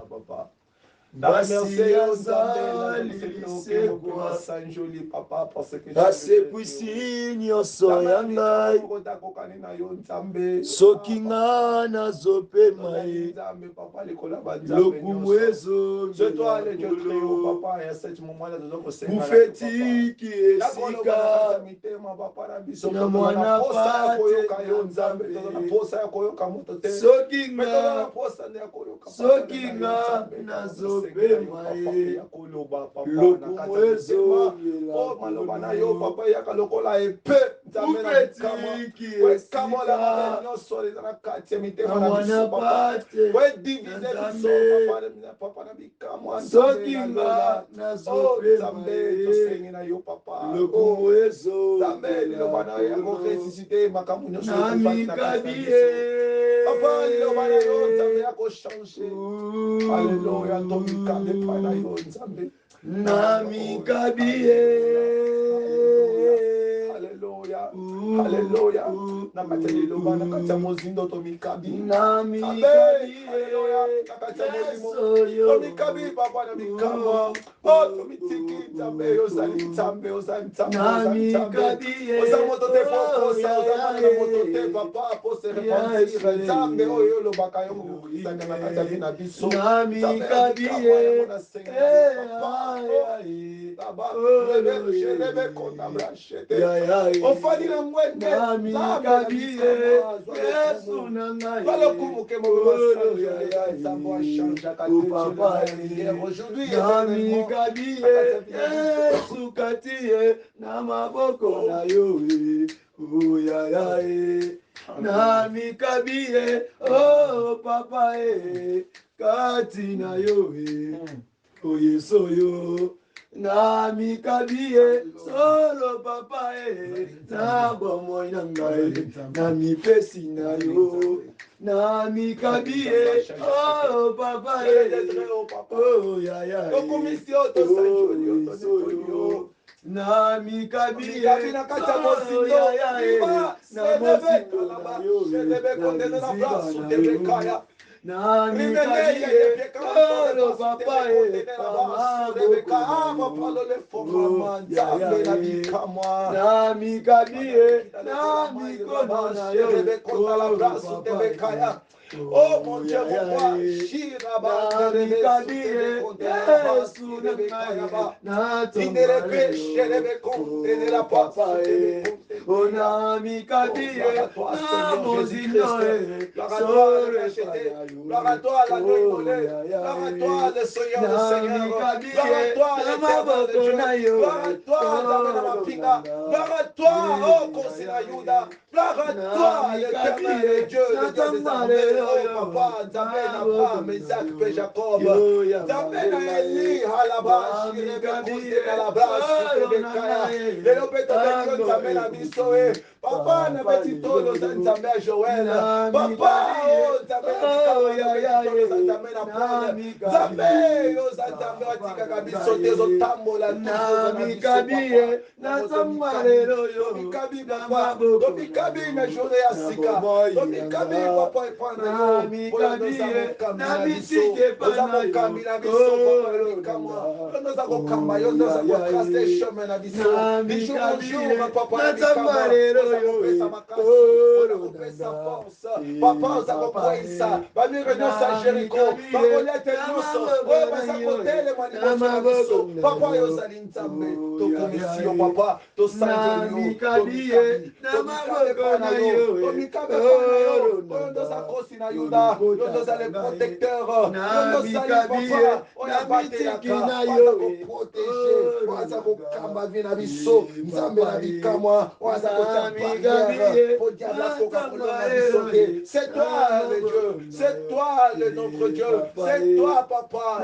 papa. Basi azali sekwa ase puisinyo so ya ngai soki nga nazopema ye lokumu ezongela kolo bufetiki esika na mwana pate ya nzambe soki nga nazopema ye lokumu ezongela bufetiki esika na mwana pate ya nzambe soki nga nazopema ye lokumu ezongela kolo na mikabi ye Alléluia, Alléluia, Alléluia. Nakateli loba nakata mozindo to mikabi. Alléluia. Nakateli mo. To mikabi papa na mikama. Oh to mitiki tambe ozali tambe ozali tambe ozali tambe. Ozamo to te pokosa ozamo na moto te papa po se repentir tambe oyo lo bakayo mo kisanga nakata bina biso. Namikabi na senga papa. Baba je rebe kona brachete. Ofani na mwende zambi Yesu na ngai balokumu ke mo sambo change aujourd'hui Yesu katiye na maboko na yo na mikabiye oh papa kati na yo oyesoyo na mikabiye solo papa na bomoi na ngai na mipesi na yo na mikabiye oh papa oh na mikabiye na kata mozindo na mozindo na yo na mikabiye oh papa na mikabiye na mikono na yo oh mon Dieu, mon roi, Shiraba, oh papa, Nzambe na Abraham, Isaac, et Jacob. Nzambe na Eli, Halaba, Shirebe, Kouste, Kalabra, Shirebe, Lelopeta, Bekion, Nzambe na Bisoe. Papa, na petit tono, Nzambe a Joël. Papa, oh, Nzambe na Bikama, Nzambe na Paul. Nzambe, oh, Nzambe wa Tika Kabiso, Tezo Tambola, Mikabiye, na Samarelo, Mikabi, papa, Mikabi, na Jore Asika, Mikabi, papa, Epana, Mikabiye, na Mitike Panayo, papa uzakokwesa bamire nyonso ya jeriko bakoliate nyonso oyo baza kotelema liboso na biso papa oyo ozali nzambe tokomisi yo papa tosanjeli yo tomikabe pana yo oyo ndoza kosi na yuda yo ndoza le protecteur yo ndozali papa oyo abatelaka oyo aza koprotege oyo aza kokamba vi na biso nzambe na bikamwa oyo aza kotia barrière po diable akoka kolona biso te. C'est toi le Dieu, c'est toi le notre Dieu, c'est toi papa.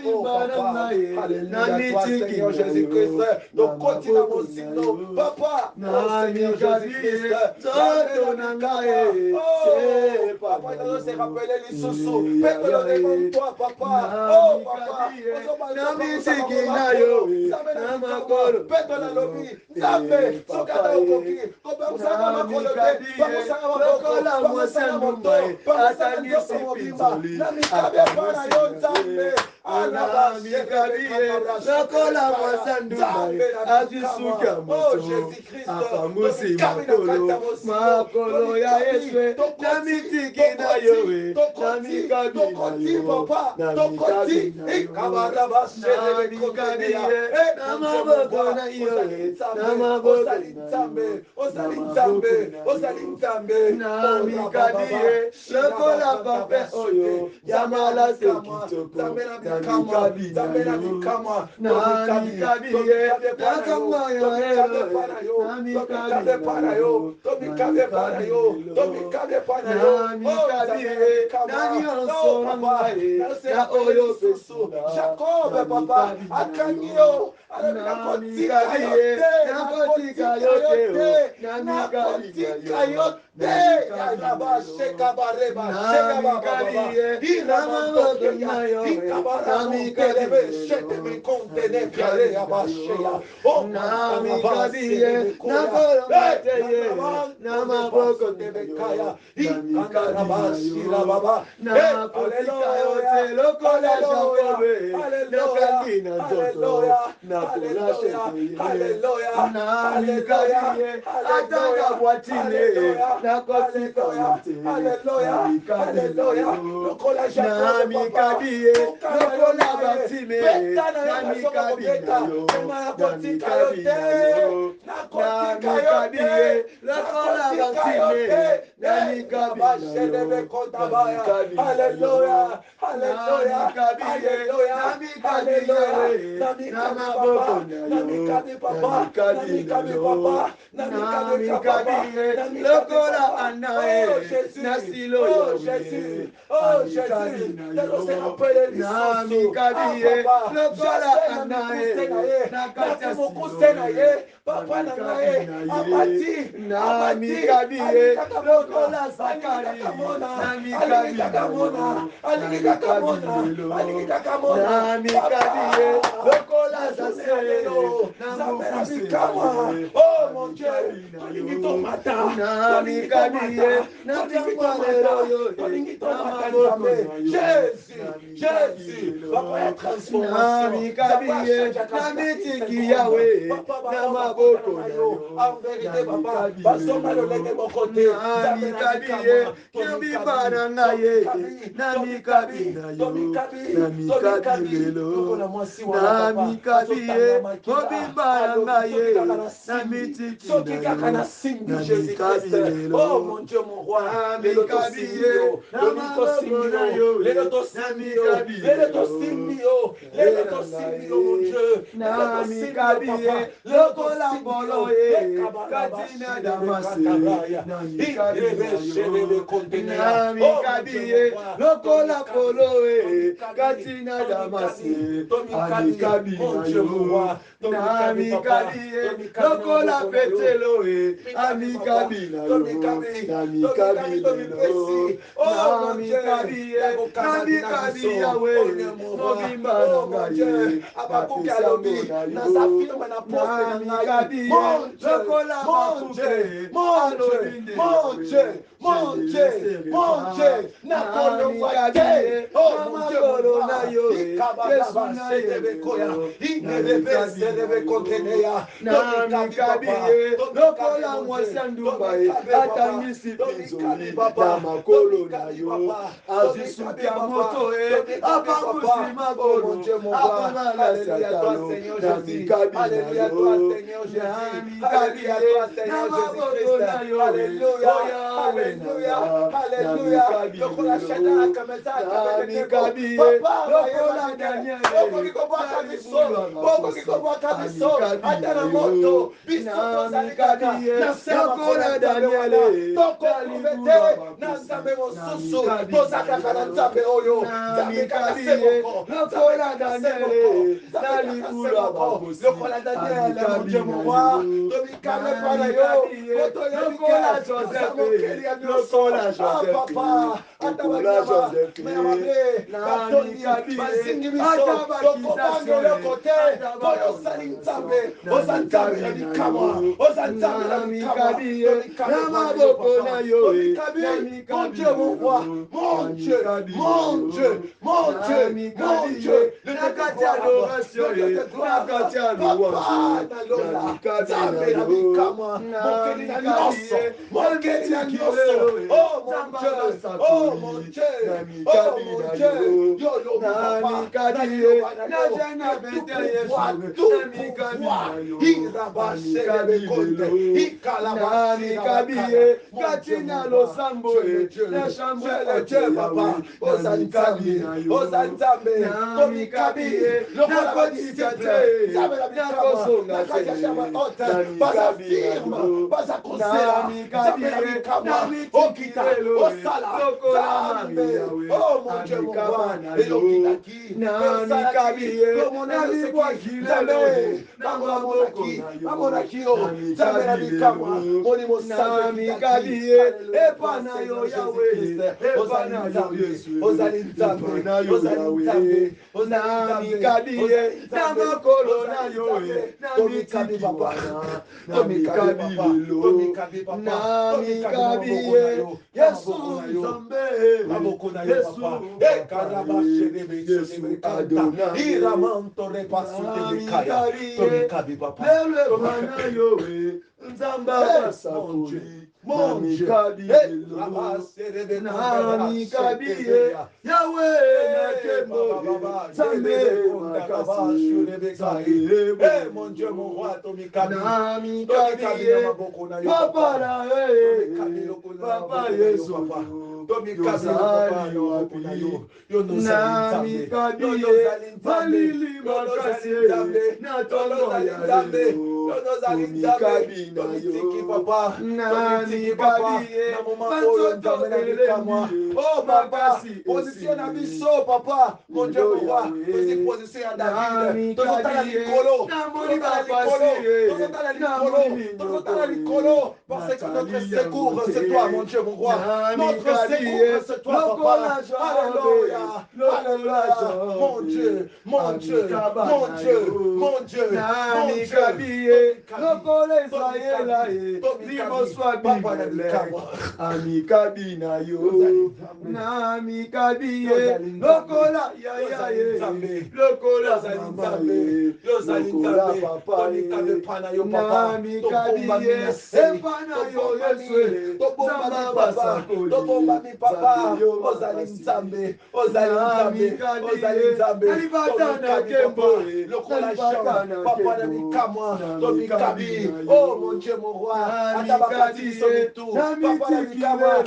Oh papa, alléluia, toi Seigneur Jésus-Christ, donc continue à mon papa, oh Seigneur Jésus-Christ, oh papa, il doit se rappeler les sous-sous, fais-le devant toi papa, oh papa, alobi nzambe sokata okoki kopangusanga makolo te pangusanga maboko pangusanga moto pangusanga nzoto mobimba na mikabe epai na yo nzambe lokola mwasandumba azisuka moto makolo ya Yesu na mitiki na yowe na mikabi na yowe na maboko na yowe na maboko na mikabi lokola pape oyo ya malase kitoko na mikabi na Jacob, papa, akanyio, nakotika yote, oh mon Dieu, Jésus, papa, transformation, en vérité, papa, basoma le lenge mon côté, oh mon Dieu, mon roi, Nzambe kakase moko. lokola Daniel, nalikula babosi, lokola Daniel, mon Dieu, mon roi. Tomikame pana yo. lokola Joseph, lokola Joseph, papa. lokola Joseph, Batoni, bazingi biso. Tokobangele kote. Poyo sali Nzambe. Oza Nzambe na bikamwa. Oza Nzambe na bikamwa. Tomikame pana yo, papa. Tomikabi, mon Dieu, mon roi. Mon Dieu, mon Dieu, mon Dieu, mon Dieu. nakati adoration ye, nakati louange, Papa, Nzambe na bikamwa. Mokeli na nyonso. Mokeli na nyonso. Oh mon Dieu, oh mon Dieu, oh mon Dieu. Yo lobi papa. Na liloba na yo. Tout pouvoir. Irabashe lebekonde. Ikalabasi rabakaya. katina losambo na chambre Dieu, papa. Oza Nzambe. Oza Nzambe. Tomikabi. Lokola badisciple. Nzambe na bikamwa. Nakajasha maota. Baza firme. Baza konsela. Nzambe na bikamwa. Okita. Osala. Nzambe. Oh mon Dieu, mon roi. Elokitaki. Osalaki. Komoneloseki. Nzambe. Mamonaki. Mamonaki yo. Nzambe na bikamwa. Monimo sanbe kitaki. Epana yo Yahweh. Epana yo Yesu. Ozali Nzambe. Ozali Nzambe. Ozali Nzambe. namakolo na yo Tomikabi papa. Tomikabi papa. Tomikabi papa. Tomikabi maboko. Yesu Nzambe. Maboko na yo papa. Ekaraba sherebe sherebe kanta. Iramanto repasu tebekaya. Tomikabi papa. Tomana yo Nzamba basakoli. Mon Dieu, Yahweh mon Dieu, mon roi, Papa Yesu, oh papa, position à biso, papa, mon Dieu, mon roi, position à David, parce que notre secours, c'est toi, mon Dieu, mon roi, notre secours, c'est toi, papa, alléluia, alléluia, mon Dieu, mon Dieu, mon Dieu, mon Dieu, mon Dieu, papa, Amikabi na yo, na amikabi ye, lokola ya ye, lokola mama ye, lokola papa ye, na amikabi ye, epana yo Yesu, zamba basakoli, papa, ozali Nzambe, nalibata na kembo, lokola shamba, papa na bikamwa, tomikabi, oh mon Dieu, mon roi, atabakati sobitu, papa na bikamwa,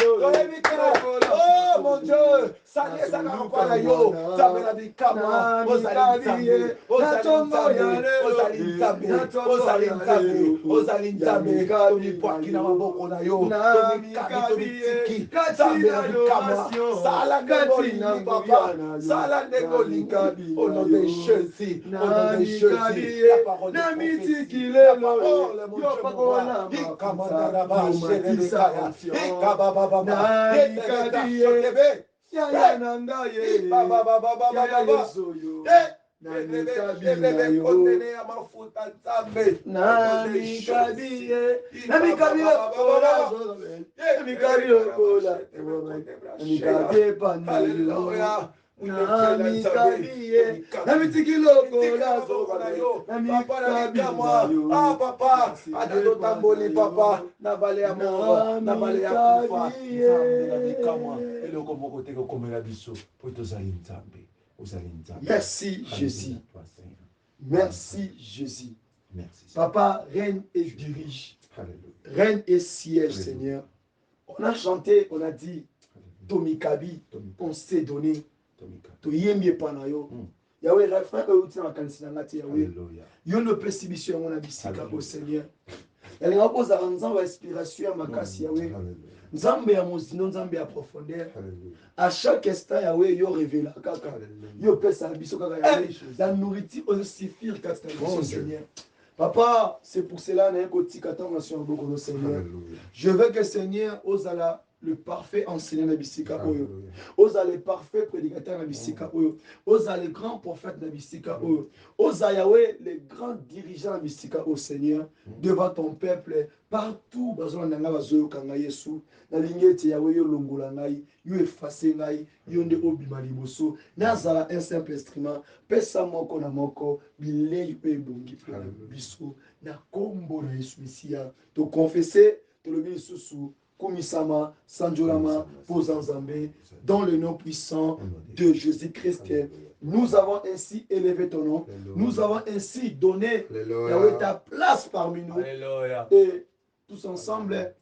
oh mon Dieu, sanye sakakapana yo, Nzambe na bikamwa, ozali Nzambe, ozali Nzambe, ozali Nzambe, ozali Nzambe, tomipwaki na maboko na yo, tomikabi, tomitiki, Nzambe na bikamwa, sala ndengolingi papa, sala ndengolingi, au nom de Jésus, au nom de Jésus, la parole de prophétie, la parole, mon Dieu, mon roi, ikamandaraba, sherebekaya, ikababababa, yetereka, shotebe, Hallelujah. Papa, adotamboli papa, navale ya mort, navale ya kufa, Merci Jésus. Merci Jésus. Papa, règne et dirige. Règne et siège, Seigneur. On a chanté, on a dit, Tomikabi, on s'est donné. Toyembi panayo. Yahweh, refrain euti na kanisa ngati Yahweh. Yo no pesibisio ya mona bisika au Seigneur. Yalinga poza nzamba inspiration ya makasi Yahweh. Nzambe ya mozino, Nzambe ya profondeur. Alléluia. À chaque instant, Yahweh, yo révéla kaka. Yo pesa biso kaka Yahweh. La nourriture peut suffire quand tu Seigneur. Papa, c'est pour cela que Seigneur. Je veux que Seigneur, Ozala, le parfait enseignant de Bissika Oyo. Oza le parfait prédicateur de Bissika Oyo. Oza le grand prophète de Bissika Oyo. Oza Yahweh, le grand dirigeant de Bissika Oyo, Seigneur, devant ton peuple, partout, bazon nanga bazoyo kanga Yesu, na lingeti Yahweh yo longola ngai, yo effacer ngai, yo nde obima liboso, nazala un simple instrument, pesa moko na moko, bilei pe bongi pe biso, na kombo na Yesu Messiah, to confesser, to le lisusu, Komisama, Sanjolama, Pozanzambe, dans le nom puissant de Jésus-Christ. Nous avons ainsi élevé ton nom. Nous avons ainsi donné ta place parmi nous. Et tous ensemble,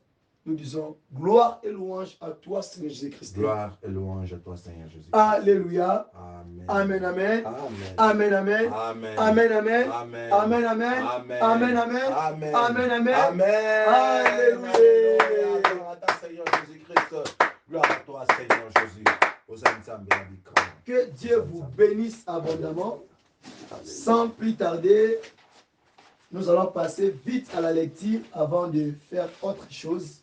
nous disons gloire et louange à toi, Seigneur Jésus-Christ. Gloire et louange à toi, Seigneur Jésus. Alléluia. Amen. Amen, amen. Amen. Amen, amen. Amen. Amen, amen. Amen. Amen, amen. Amen. Amen, amen. Amen. Amen, amen. Amen. Alléluia. Gloire à toi, Seigneur Jésus-Christ. Gloire à toi, Seigneur Jésus. Que Dieu vous bénisse abondamment. Sans plus tarder, nous allons passer vite à la lecture avant de faire autre chose.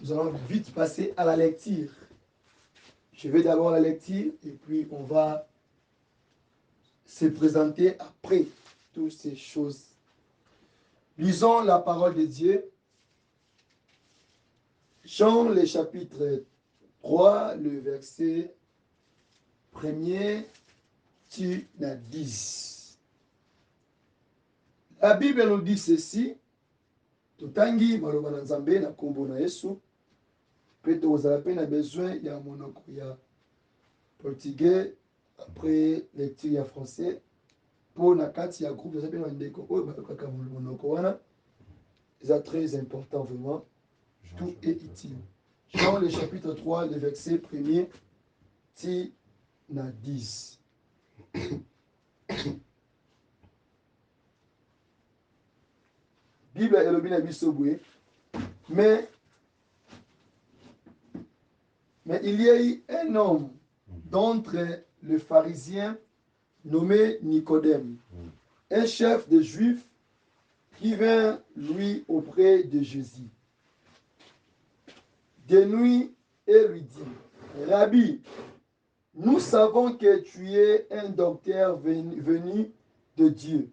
Nous allons vite passer à la lecture. Je vais d'abord la lecture et puis on va se présenter après toutes ces choses. Lisons la parole de Dieu. Jean, le chapitre 3, le verset 1er, tu n'as 10. La Bible nous dit ceci. Totangi maloba na Nzambe na kombo na Yesu. Peut-être vous avez besoin il y a monoko ya portugais après lecture ya français pour na kati ya groupe vous avez un ndeko oyo ba kaka monoko wana. C'est très important vraiment. Tout est utile. Jean le chapitre 3 le verset 1er ti na 10. Bible elobi na biso boye. Mais il y a eu un homme d'entre les pharisiens nommé Nicodème, un chef des Juifs qui vint lui auprès de Jésus de nuit et lui dit, Rabbi, nous savons que tu es un docteur venu de Dieu,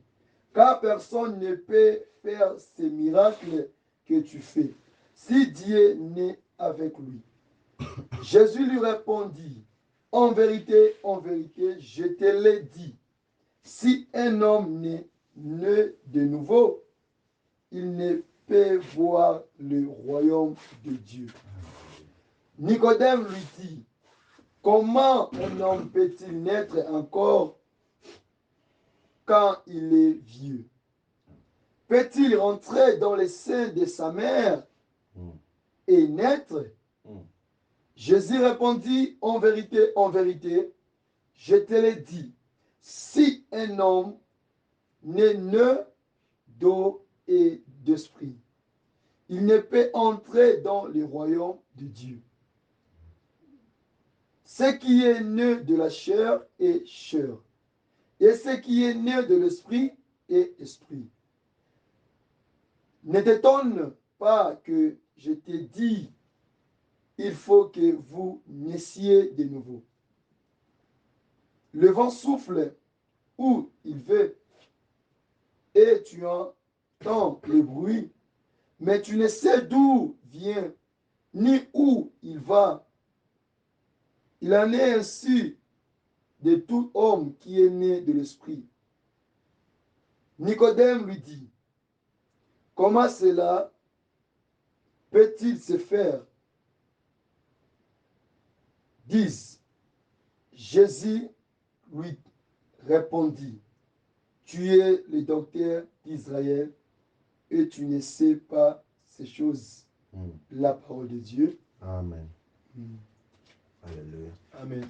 car personne ne peut faire ces miracles que tu fais si Dieu n'est avec lui. Jésus lui répondit, en vérité, je te l'ai dit, si un homme n'est né de nouveau, il ne peut voir le royaume de Dieu. Nicodème lui dit, comment un homme peut-il naître encore quand il est vieux? Peut-il rentrer dans les seins de sa mère et naître? Jésus répondit, en vérité, je te l'ai dit, si un homme n'est né d'eau et d'esprit, il ne peut entrer dans le royaume de Dieu. Ce qui est né de la chair est chair, et ce qui est né de l'esprit est esprit. Ne t'étonne pas que je t'ai dit, il faut que vous naissiez de nouveau. Le vent souffle où il veut, et tu entends le bruit, mais tu ne sais d'où vient, ni où il va. Il en est ainsi de tout homme qui est né de l'esprit. Nicodème lui dit, comment cela peut-il se faire? 10. Jésus lui répondit, tu es le docteur d'Israël et tu ne sais pas ces choses. La parole de Dieu. Amém. Aleluia. Amém.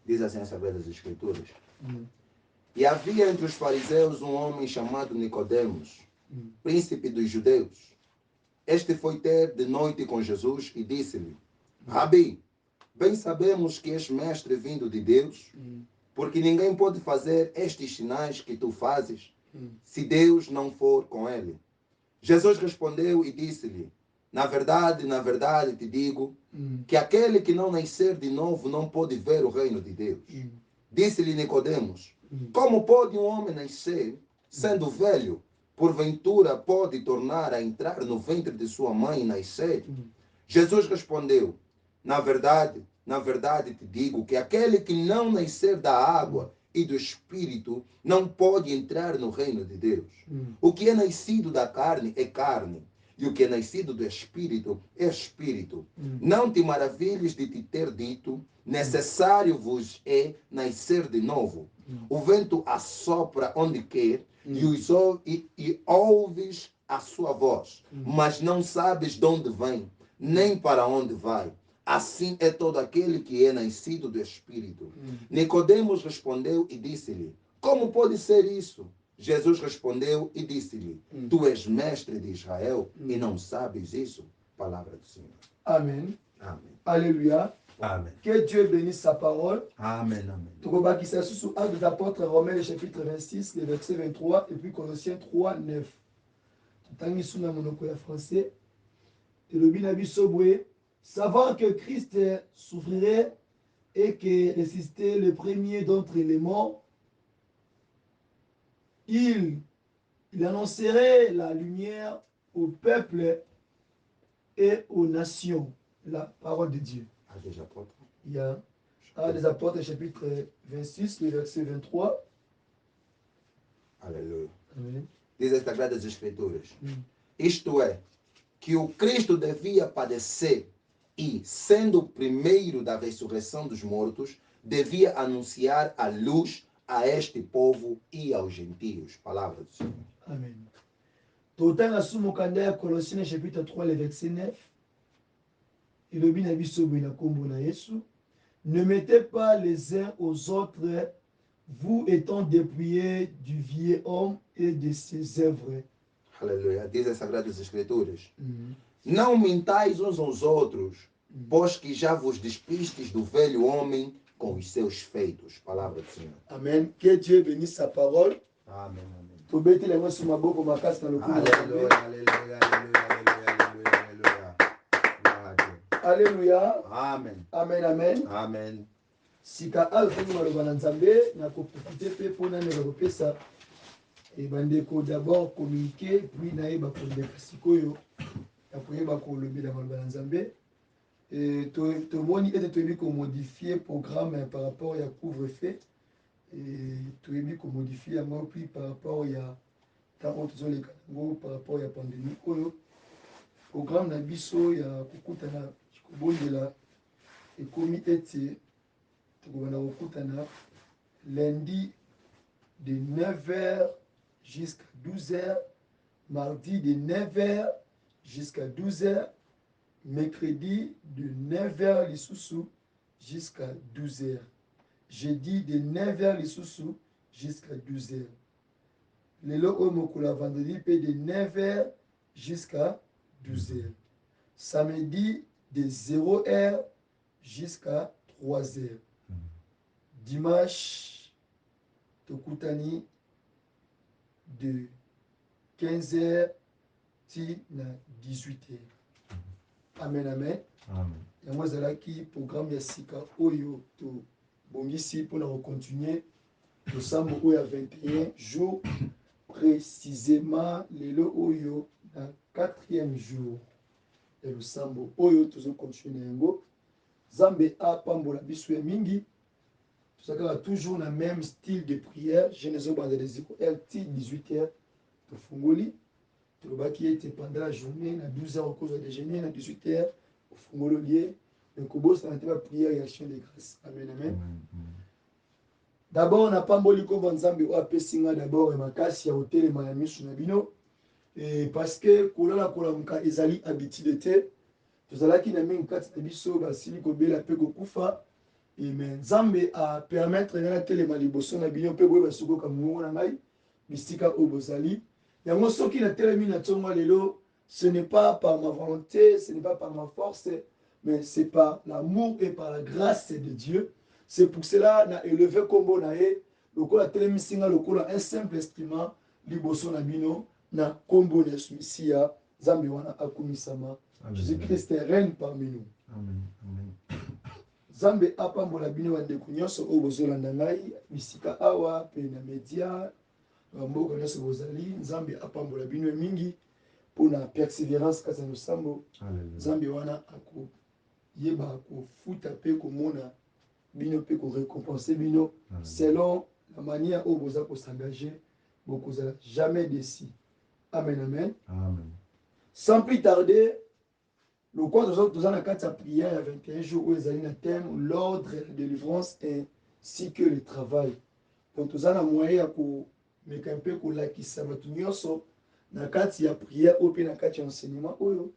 Diz assim a Sagrada das Escrituras. E havia entre os fariseus um homem chamado Nicodemos, príncipe dos judeus. Este foi ter de noite com Jesus e disse-lhe: Rabi, bem sabemos que és mestre vindo de Deus, porque ninguém pode fazer estes sinais que tu fazes, se Deus não for com ele. Jesus respondeu e disse-lhe: na verdade te digo, que aquele que não nascer de novo não pode ver o reino de Deus. Disse-lhe Nicodemos: como pode um homem nascer sendo velho? Porventura pode tornar a entrar no ventre de sua mãe e nascer? Jesus respondeu: na verdade te digo que aquele que não nascer da água e do Espírito não pode entrar no reino de Deus. O que é nascido da carne é carne, e o que é nascido do Espírito é Espírito. Não te maravilhes de te ter dito: necessário vos é nascer de novo. O vento assopra onde quer, e ouves a sua voz, mas não sabes de onde vem, nem para onde vai. Assim é todo aquele que é nascido do Espírito. Nicodemos respondeu e disse-lhe: como pode ser isso? Jesus respondeu e disse-lhe: tu és mestre de Israel e não sabes isso? Palavra do Senhor. Amen. Amen. Alléluia. Amen. Que Dieu bénisse sa parole. Amen. Amen. Tokobakisa sous Actes des Apôtres, Romains, chapitre 26, le verset 23, et puis Colossiens 3, 9. Tangi suna monoko ya français. Et le binabi sobwe, savant que Christ souffrirait et que ressuscitait le premier d'entre les morts, il annoncerait la lumière au peuple et aux nations, la parole de Dieu. Actes des Apôtres. Il y a Actes des Apôtres, chapitre 26, le verset 23. Aleluia. Amen. Diz as Sagradas Escrituras. Isto é, que o Cristo devia padecer e, sendo o primeiro da ressurreição dos mortos, devia anunciar a luz a este povo e aos gentios. Palavra do Senhor. Amen. Totanga sumo kanda Colossiens chapitre 3 le verset 9. Il obine à bisobu na kombo na Yesu. Ne mettez pas les uns aux autres, vous étant dépouillés du vieil homme et de ses œuvres. Aleluia. Diz as Sagradas Escrituras. Não mintais uns aos outros, pois que já vos despistes do velho homem com os seus feitos. Palavra do Senhor. Amen. Que Dieu bénisse sa parole. Amém, amém. Tobete le mosu maboko makasi na lokumu. Aleluia, aleluia, aleluia, aleluia, aleluia. Alléluia. Amen. Amen, amen. Amen. Sika alfani maloba na Nzambe na kopukite pe pona ne bakopesa e bandeko d'abord communiquer puis na yeba koleka sikoyo ya koyeba kolobela maloba na Nzambe. Et tomoni ete toyebi komodifier programme par rapport ya couvre-feu et toyebi komodifier yango puis par rapport ya ntango tozoleka yango par rapport ya pandémie oyo programme na biso ya kokutana kobondela ekomi ete tokobanda kokutana lundi de 9h jusqu'à 12h, mardi de 9h jusqu'à 12h, mercredi de 9h lisusu jusqu'à 12h, jeudi de 9h lisusu jusqu'à 12h. Lelo oyo mokolo ya vendredi pe de 9h jusqu'à 12h. Samedi de 0h jusqu'à 3h. Dimanche, tokutani de 15h na 18h. Amen, amen. Amen. Yango ezalaki programme ya sika oyo tobongisi mpona kocontinue losambo oyo ya 21 jours précisément lelo oyo na 4e jour ya losambo oyo tozocontinue na yango. Nzambe apambola biso ya mingi. Tozalaka toujours na même style de prière. Genèse obanda des LT 18h tofungoli. Tolobaki ete pendant la journée na 12h au cause de déjeuner na 18h ofungolo lié. Donc kobosana te ba prière et action de grâce. Amen, amen. D'abord na pamboli kombo Nzambe o apesinga d'abord e makasi ya hotelema ya misu na bino. Et parce que kolala kolamuka ezali habitude te. Tozalaki na mingi kati na biso basili kobela pe kokufa. Mais Nzambe a permettre na telema liboso na bino pe boyeba sikoka mungu na ngai bisika o bozali yango soki na telemi na tongo lelo ce n'est pas par ma volonté, ce n'est pas par ma force, mais c'est par l'amour et par la grâce de Dieu. C'est pour cela qu'on a élevé Kombo Nae, lokola telemisinga lokola un simple instrument, liboso na bino, na Kombo na Smisia, Zambi wana akumisama. Jésus-Christ est règne parmi nous. Amen. Amen. Zambe apambola bino bandeko nyonso oyo bozolanda ngai bisika awa pe na media bamboka nyonso bozali Nzambe apambola bino mingi mpona persévérance kati na losambo. Nzambe wana akoyeba akofuta mpe komona bino mpe korécompense bino selon la manière oyo boza kosengage bokozala jamais déçu. Amen, amen. Amen. Sans plus tarder, le quoi nous avons la carte à prière il y a 21 jours où ils allaient dans thème l'ordre, la délivrance ainsi que le travail. Donc nous avons moyen pour mettre un peu pour la qui s'abattunyoso na carte ya prière ou bien na carte enseignement oyo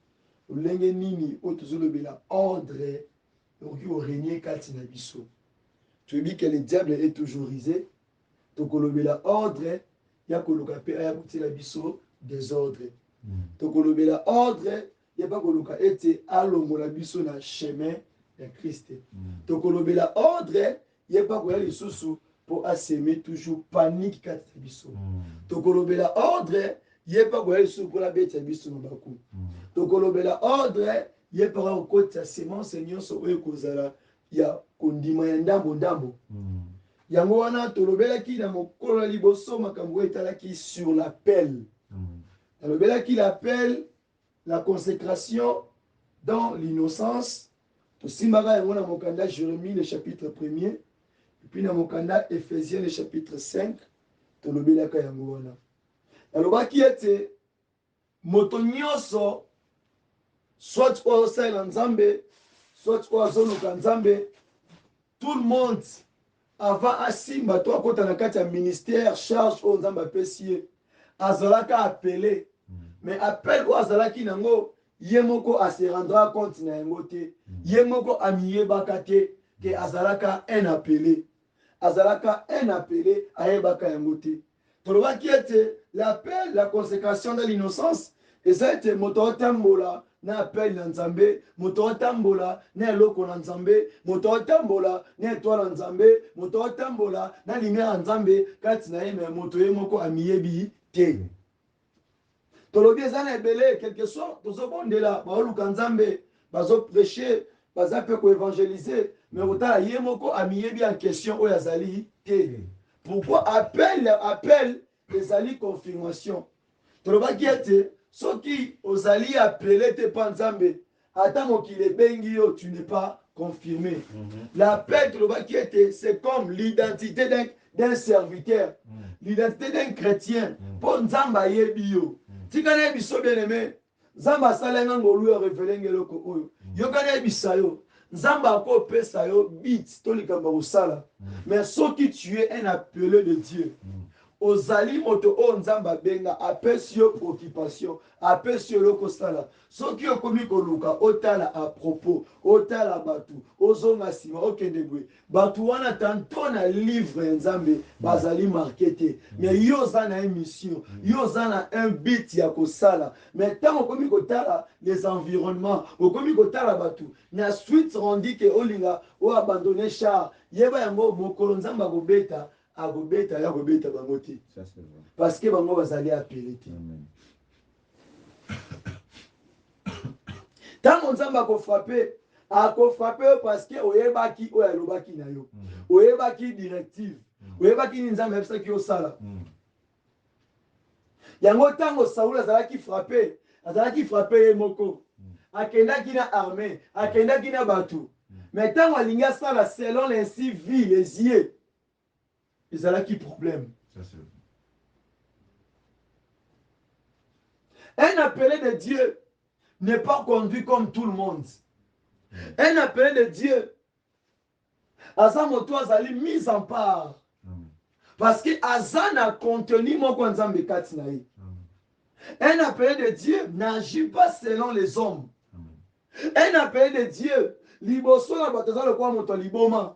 lenge nini o tozolo bela ordre donc au régner carte na biso. Tu dis que le diable est toujours risé. Donc on bela ordre ya koloka pe ya kutila biso désordre. Donc on bela ordre il n'y a pas que été alongola biso na chemin de Christ. Donc kolobela ordre, il n'y a pas que les sous pour assaimer toujours panique kat biso. Donc kolobela ordre, il n'y a pas que les sous pour la bête biso na baku. Donc kolobela ordre, il n'y a pas que côté semence Seigneur so e kozala ya kondima ya ndambo ndambo. Yango wana tolobela ki na mokolo liboso makambo etala ki sur l'appel. Tolobela ki l'appel la consécration dans l'innocence. Tout Simbara et mon amokanda Jérémie le chapitre 1er. Et puis dans Mokanda Ephésiens le chapitre 5. Tout le belaka yangoana. Alors qui était motonyoso soit au sein Nzambe, soit au zone Nzambe. Tout le monde avant Asimba toi quand on a quatre ministère charge au Nzamba pesier. Azalaka appelé. Mais appel au azalaki nango yemoko a se rendra compte na yangote yemoko amiye bakate que azalaka un appelé ayebaka yangote toloba qui était l'appel la consécration de l'innocence et ça était moto tambola na appel na Nzambe moto tambola na eloko na Nzambe moto tambola na étoile na Nzambe moto tambola na lumière na Nzambe kati na yeme moto yemoko amiyebi te. Tolobi ezana ebele quelque soit tozobondela baoluka Nzambe bazo prêcher baza pe ko évangéliser mais otala ye moko amiyebi en question oyo azali te. Pourquoi appel ezali confirmation. Tolobaki ete soki ozali appelé te pa Nzambe ata mokili bengi yo tu n'es pas confirmé. L'appel tolobaki ete c'est comme l'identité d'un serviteur, l'identité d'un chrétien pour Nzamba yebi yo. Tikane biso bien-aimé, Nzamba salenga ngolu yo révélé ngeloko oyo. Yokane bisayo, Nzamba ko pesa yo bit to likamba osala. Mais soki tu es un appelé de Dieu, ozali moto o Nzamba benga apesi yo occupation, apesi yo loko sala. Soki okomi koluka otala à propos, otala batu, ozonga sima okende bwe. Batu wana tanto na livre Nzambe bazali marketé. Mais yo za na émission, yo za na un bit ya kosala. Mais tant okomi kotala les environnements, okomi kotala batu, na suite rendi ke olinga o abandonner char, yeba yango mokolo Nzamba kobeta. Agobeta ya gobeta bango te parce que bango bazali appelé te. Tant Nzamba ko frapper parce que oyebaki oyo alobaki na yo oyebaki directive oyebaki ni Nzamba yebisaki yo sala yango tango Saoul azalaki frapper ye moko akendaki na armée akendaki na batu mais tango alingi asala selon ainsi vit les yeux ezalaki problème. Un appelé de Dieu n'est pas conduit comme tout le monde. Un appelé de Dieu azamoto azali mise en part parce que azana contenu moko Nzambe kati na ye. Un appelé de Dieu n'agit pas selon les hommes. Un appelé de Dieu liboso na batoza le kwa moto liboma.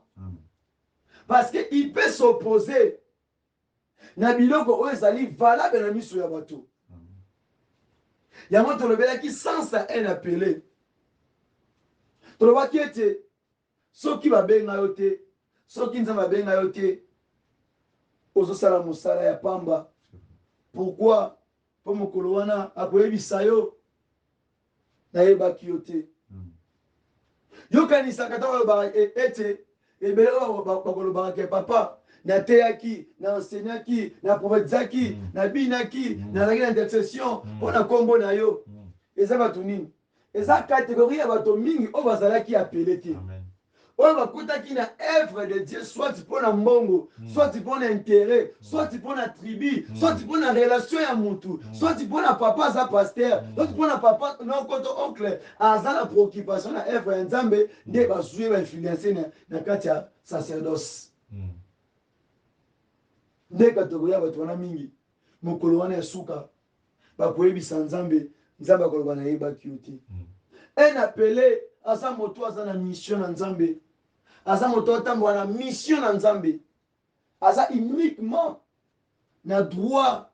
Parce qu'il peut s'opposer na biloko oyo ezali valable na miso ya bato. yango tolobelaki sans un appelé tolobaki ete soki babenga yo te soki nzambe abenga yo te ozosala mosala ya pamba. Pourquoi? Po mokolo wana akoyebisa yo nayebaki yo te. Yokanisaka ntango olobaka ete ebele oyo bakolobaka ke papa nateyaki na enseignaki na prophétisaki na binaki nazalaki na intercession mpo na nkombo na yo. Eza bato nini? Eza kategorie ya bato mingi oyo bazalaki apele te, oyo bakutaki na œuvre de Dieu, soit pour na mbongo, soit pour na intérêt, soit pour na tribu, soit pour na relation ya mutu, soit pour na papa aza pasteur, soit pour na papa non koto oncle aza na préoccupation na œuvre ya Nzambe, nde bazwi ba influencer na kati ya sacerdoce. Nde kategorie ya bato wana mingi mokolo wana ya suka bakoyebisa Nzambe, Nzambe akoloba na yebaki yo te. Un appelé aza moto aza na mission na Nzambe, aza moto atambola na mission na Nzambe, aza uniquement na droit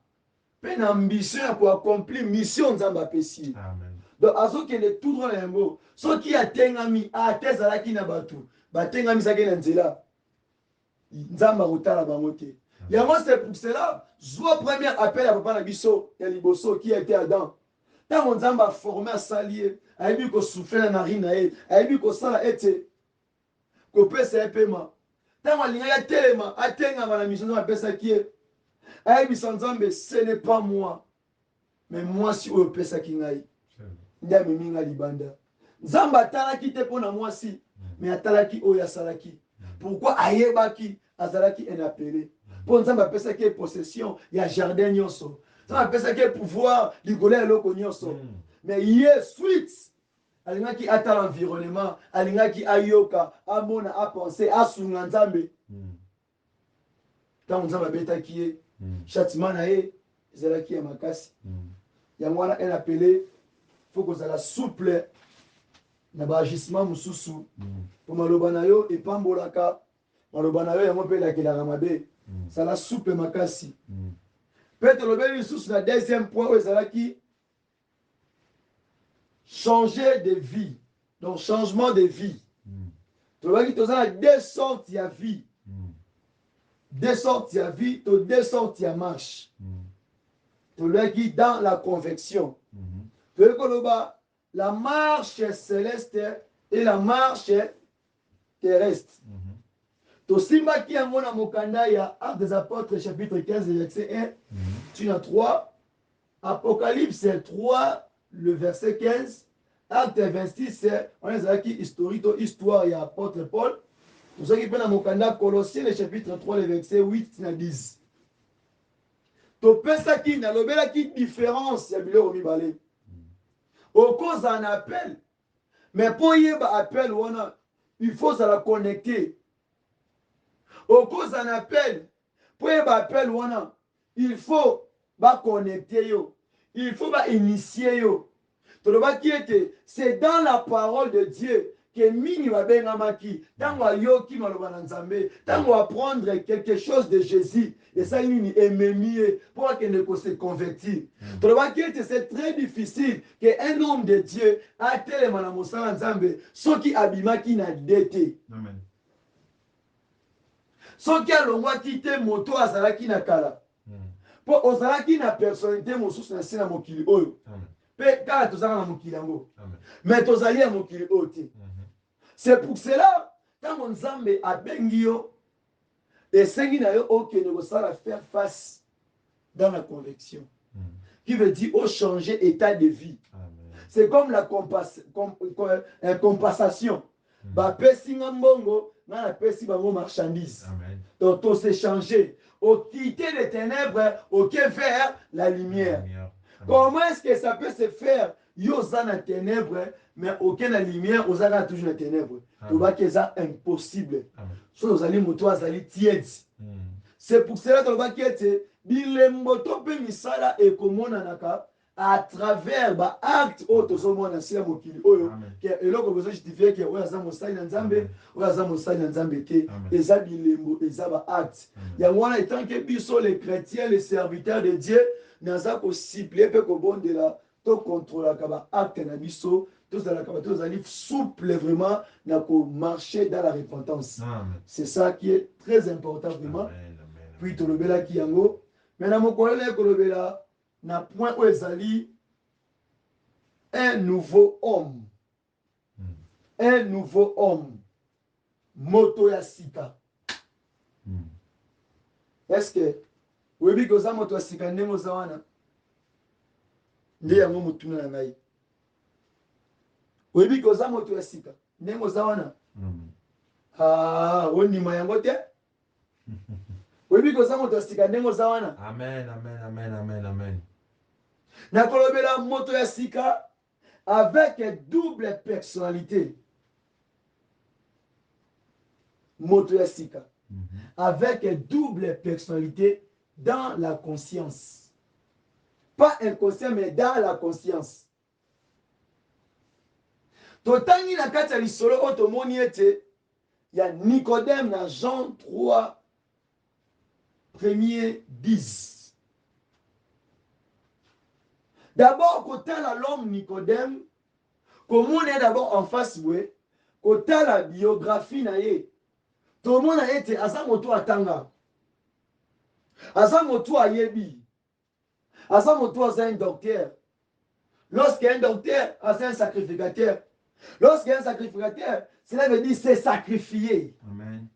pe na ambition ya koaccomplir mission Nzambe apesi. Donc azokende tout droit na yango soki atengami ate ezalaki na bato batengami saki na nzela Nzambe akotala bango te. Yango c'est pour cela zwa premier appel ya papa na biso ya liboso qui a été Adam. Tant Nzambe a formé à salier ayebi ko souffler na nari na ye ayebi ko sala ete ko pesa epema tant alinga ya telema atengama na mission Nzambe apesaki ye ayebi Nzambe ce n'est pas moi mais moi si oyo pesaki ngai nde amemi nga libanda. Nzambe atalaki te mpo na mwasi mais atalaki oyo asalaki. Pourquoi? Ayebaki azalaki un appelé mpo Nzambe apesaki ye possession ya jardin nyonso, Nzambe apesaki pouvoir likolo ya eloko nyonso. Mais ye suite alingaki ata l'environnement, alingaki ayoka amona apenser asunga Nzambe. Ntango Nzambe abetaki ye châtiment na ye ezalaki ya makasi. Yango wana un appelé faut kozala souple na baagissement mosusu po maloba na yo epambolaka maloba na yo yango mpe elakelaka mabe. Sala souple makasi. Peut tolobeli lisusu na deuxième point oyo ezalaki changer de vie. Donc changement de vie. Tolobaki toza na deux sortes ya vie. Deux sortes ya vie, to deux sortes ya marche. Tolobaki dans la conviction. Tolobaki la marche céleste et la marche terrestre. Tosimbaki yango na mokanda ya Actes des Apôtres chapitre 15 verset 1 jusqu'à 3, Apocalypse 3 le verset 15, Acte 26 on ezalaki historique histoire ya apôtre Paul. Tozaki pe na mokanda Colossiens le chapitre 3 le verset 8 na 10. Topesaki na lobelaki différence ya biloko mibale. Okoza na appel mais pour yeba appel wana il faut ça la connecter. Au cause d'un appel, pour y appel wana, il faut ba connecter yo, il faut ba initier yo. C'est dans la parole de Dieu que mini va bengamaki, tango yoki maloba na Nzambe, tango apprendre quelque chose de Jésus, et ça mini ememie pour qu'il ne se convertir. C'est très difficile qu'un homme de Dieu a tellement na mosala Nzambe, so ki abimaki na dete. Amen. Soki alongwaki te moto azalaki na kala po ozalaki na personnalité mosusu na se na mokili oyo pe kala tozalaka na mokili yango mais tozali ya mokili oyo te. C'est pour cela ntango Nzambe abengi yo esengi na yo okende kosala faire face dans la conviction qui veut dire au changer état de vie. C'est comme la compensation. Bapesi nga mbongo na la pesi bango marchandise. Donc on s'est changé. Au quitter les ténèbres, au que vers la lumière. Comment est-ce que ça peut se faire? Yosa na ténèbres, mais aucun la lumière, osana toujours la ténèbres. Tu vois que c'est impossible. So nous allons moto azali tiède. C'est pour cela que va que bilemboto pe misala e komona naka à travers ba acte auto mona sila mokili oyo que eloko besoin justifier que oya za mosali na Nzambe oya za mosali na Nzambe te eza bilembo eza ba acte ya wana étant que biso les chrétiens les serviteurs de Dieu naza ko cibler pe ko bondela to contrôler ba acte na biso, tous allons souple vraiment na ko marcher dans la repentance. C'est ça qui est très important vraiment. Amen, amen, Puis to lobela ki yango, mais na mokolele ko lobela na point où ezali un nouveau homme. Un nouveau homme. Moto ya sika. Est-ce que vous avez dit que moto ya sika ndenge ozawana? Nde yango mutuna na ngai. Vous avez dit que moto ya sika ndenge ozawana? Ah, ondima yango te? Vous avez dit que moto ya sika ndenge ozawana? Amen, amen, amen, amen, amen. Na kolobela moto ya sika avec double personnalité. Moto ya sika. Avec double personnalité dans la conscience. Pas inconscient, mais dans la conscience. Totangi na kati ya lisolo otomoni ete ya Nicodème na Jean 3 premier 10. D'abord, kotala l'homme Nicodème, comment on est d'abord en face, ouais, kotala la biographie na ye. Tout le monde a été à ça moto atanga. À ça moto a yebi. À ça moto a un docteur. Lorsqu'un docteur a un sacrificateur. Lorsqu'un sacrificateur, cela veut dire c'est sacrifié. Amen.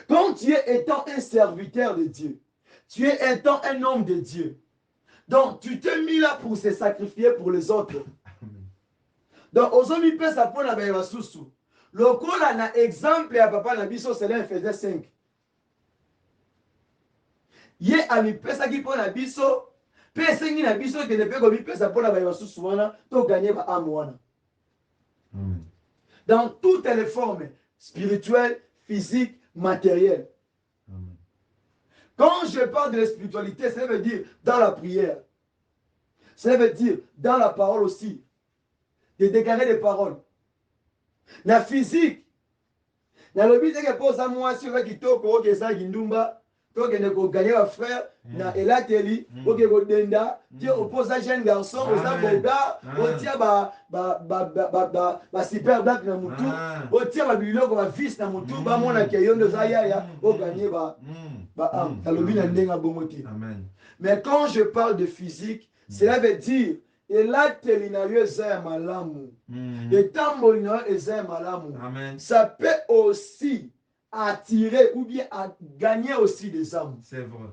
Quand tu es étant un serviteur de Dieu, tu es étant un homme de Dieu. Donc tu t'es mis là pour se sacrifier pour les autres. Donc aujourd'hui, il peut s'apprendre à la sous. Le col a un exemple à papa na biso c'est faisait 5. Yé a mi pesa qui pour na biso, pesa ngi na biso que ne peut comme pesa pour la ba sous wana to gagner ba amwana. Dans toutes les formes spirituelles, physiques, matérielles. Amen. Quand je parle de la spiritualité, ça veut dire dans la prière. Ça veut dire dans la parole aussi. De déclarer des paroles. La physique. Na lobi te ke posa mwasi oza kitoko oke eza kindumba tokende koganye bafrère na elateli oke kodenda ti oposa jeune garçon oza boga otia super black na mutu otia babiloko bavise na mutu bamonake yo nde oza yaya oganye baame alobi na ndenge bongo te. Mais quand je parle de physique, cela veut dire elateli na yo eza ya malamu. Etamboli na yo eza ya malamu. Ça peut aussi attirer ou bien gagner aussi des âmes. C'est vrai.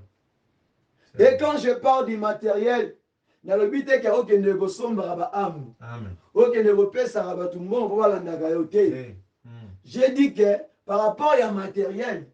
Et quand je parle du matériel, na le but est que okende kosombara ba âme. Okende kopesaka bato mbongo mpo balandaka yo te. J'ai dit que par rapport à matériel,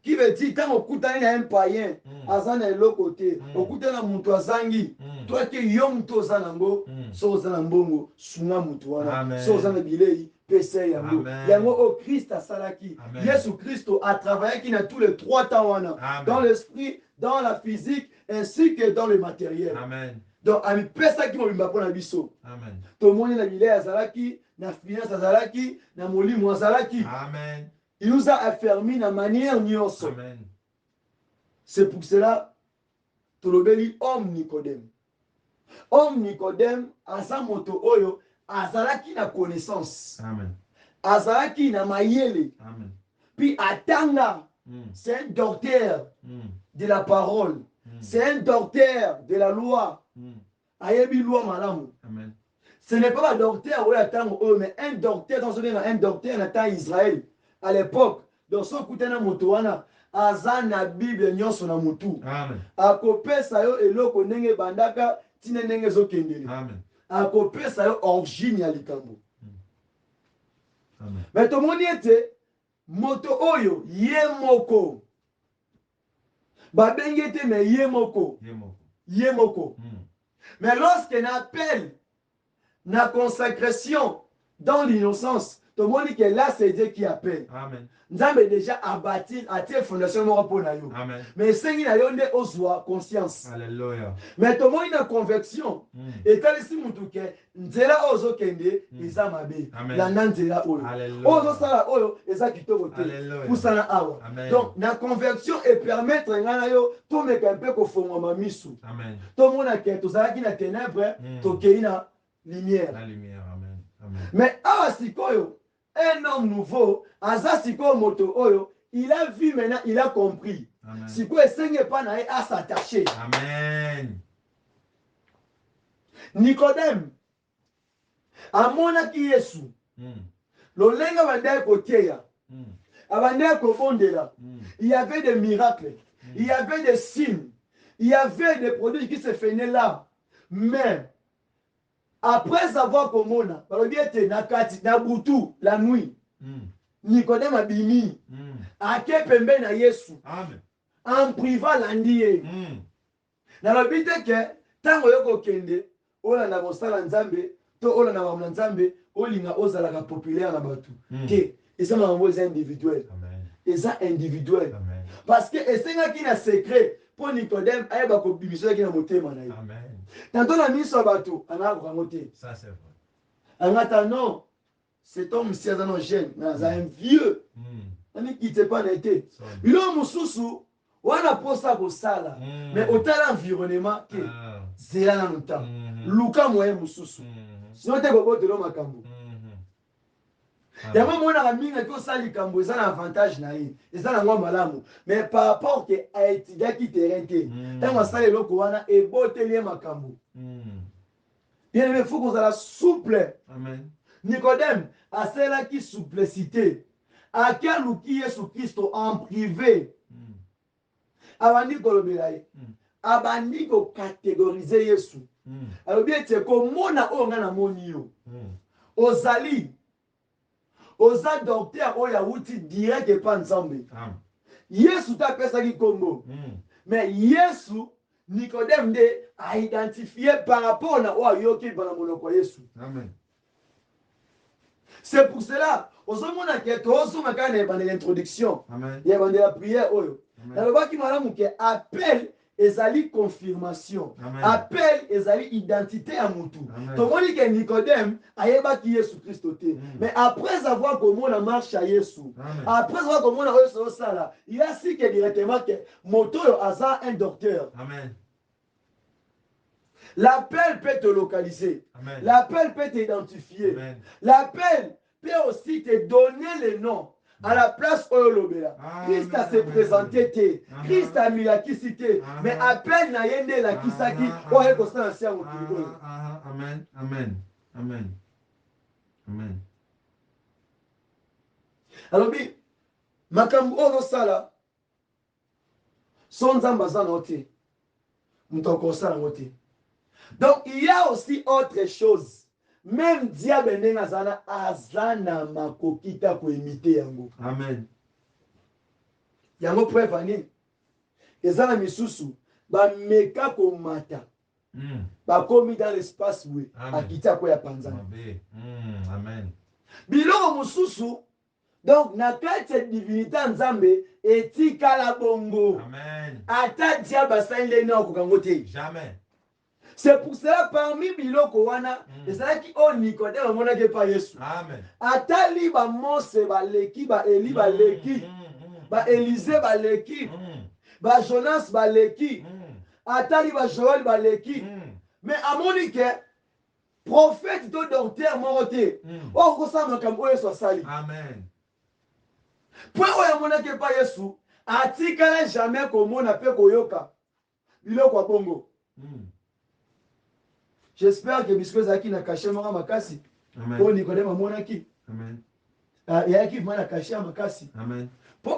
qui veut dire quand on coûte un païen, azan est l'autre côté, on coûte un moutou azangi, toi qui yom to zanango, so zanambongo, sunga moutuana, so zanabilei, pese yango, yango au Christ a salaki, Jésus Christ a travaillé qui n'a tous les 3 temps dans l'esprit, dans la physique, ainsi que dans le matériel. Amen. Donc, à pesa qui m'a pour la biso. Amen. Tout le monde est bilei azalaki, na finance azalaki, na molimo azalaki. Amen. Il nous a affermis de manière nyonso. C'est pour cela que l'obéli homme Nicodème. Homme Nicodème, asa moto oyo, azalaki na connaissance. Amen. Azalaki na mayele. Amen. Puis atanga, c'est un docteur de la parole. C'est un docteur de la loi. Ayebi loi malamu. Amen. Ce n'est pas un docteur mais un docteur dans un docteur dans temps Israël. À l'époque, dans son côté na motowana, azana Bible nyonso na mutu. Amen. Akopesa yo eloko ndenge bandaka tina ndenge zokendeli. Amen. Akopesa yo origine ya likambo. Amen. Mais to moni ete moto oyo ye moko. Ba bengete me ye moko. Ye moko. Mais lorsqu'on appelle la consécration dans l'innocence, tout le monde dit que là c'est Dieu qui appelle. Amen. Nzambe déjà à bâtir, à tirer fondation pour na yo. Amen. Mais c'est qu'il a yo ne oswa conscience. Alléluia. Mais tout le monde a une conviction. Et quand si mutu ke nzela ozo kende isa mabe. Amen. La nzela oyo. Alléluia. Ozo sala oyo eza kitoko te. Alléluia. Pour ça na awa. Amen. Donc la conviction et permettre ngana yo to meka un peu ko fongoma misu. Amen. Tout le monde a que to sala ki na ténèbres, to ke ina lumière. La lumière. Amen. Amen. Mais awa sikoyo un homme nouveau, Aza sikoyo moto oyo, il a vu maintenant, il a compris. Amen. Sikoyo esenge pa na ye à s'attacher. Amen. Nicodème, amonaki Yesu, lolenga bandai koteya, abandai kobondela, il y avait des miracles, il y avait des signes, il y avait des produits qui se faisaient là. Mais après avoir komona, balobi ete na kati na butu la nuit, Nicodème abimi, ake pembe na Yesu, Amen. en priva landiye. Na lobi te ke tango yoko kende, ola na mosala nzambe, to ola na mamna nzambe, olinga ozala ka populaire na batu. Ke, eza mambo eza individuel. Amen. Eza individuel. Amen. Parce que esenga ki na secret, pour Nicodème, ayeba ko bimiso ki na motema na ye. Amen. Tantôt na miso batu, ana ko ngote. Ça c'est vrai. Angata non, cet homme si aza non jeune, mais aza un vieux. Ani qui te pas n'était. Bilo mususu, wana posa ko sala. Mais au tel environnement que zela na nta. Luka moye mususu. Sinon te gobo de l'homme makambo. Yango mona ka minga ko sali kambo eza na avantage na ye. Eza na ngwa malamu. Mais par rapport que a étudier qui terrain te. Tango sala loko wana e botelie makambo. Bien aimé, faut qu'on soit souple. Amen. Nicodème a celle qui souplicité. À quel outil Jésus Christ en privé. Abandi kolobelaye. Abandi ko catégoriser Yesu. Alors bien c'est comme mona onga na moni yo. Ozali. Oza docteur oya wuti direct pas ensemble. Yesu ta pesa ki kombo. Mais Yesu Nicodème a identifié par rapport à Oyoki Banamonoko Yesu. Amen. C'est pour cela, au moment où l'introduction, il y a la prière. Il y a qui appelle ezali confirmation. Appelle ezali identité à Moutou. Tout le monde dit que Nicodème a qui Yesu Christ. Mais après avoir comment la marche à Yesu, après avoir comment la Yesu sala, il a si que directement que Moto a un docteur. Amen. L'appel peut te localiser. L'appel peut t'identifier. L'appel peut aussi te donner le nom. À la place où l'obéa. Christ a se présenté. Christ a mis la kisité. Mais appel n'a yende la kisaki. Amen. Amen. Amen. Amen. Alors, bi, makambu ozo sala. Son zambaza noté. Mutoko sala noté. Donc, il y a aussi autre chose. Même diable n'est pas azana makokita ko imiter yango. Amen. Yango preuve ani. Ezana misusu ba meka ko mata. Ba komi dans l'espace où akita ko ya panzana. Amen. Biloko mususu donc na kati divinité nzambe etikala bongo. Amen. Ata diable saile na ko kangote. Jamais. C'est pour cela parmi biloko wana ezala ki o Nicodème mona ke pa Yesu. Amen. Atali ba Mose ba leki ba Eli ba leki. Ba Élisée ba leki. Ba Jonas ba leki. Atali ba Joël ba leki. Mais amoni ke prophète do docteur morote. O ko sa makam o Yesu sali. Amen. Pour o mona ke pa Yesu, atikala jamais ko mona pe ko yoka. Biloko bongo. J'espère que biscuit zaki na caché mora makasi. Amen. Pour Nicodème monaki. Amen. Il y a qui m'a caché makasi. Amen.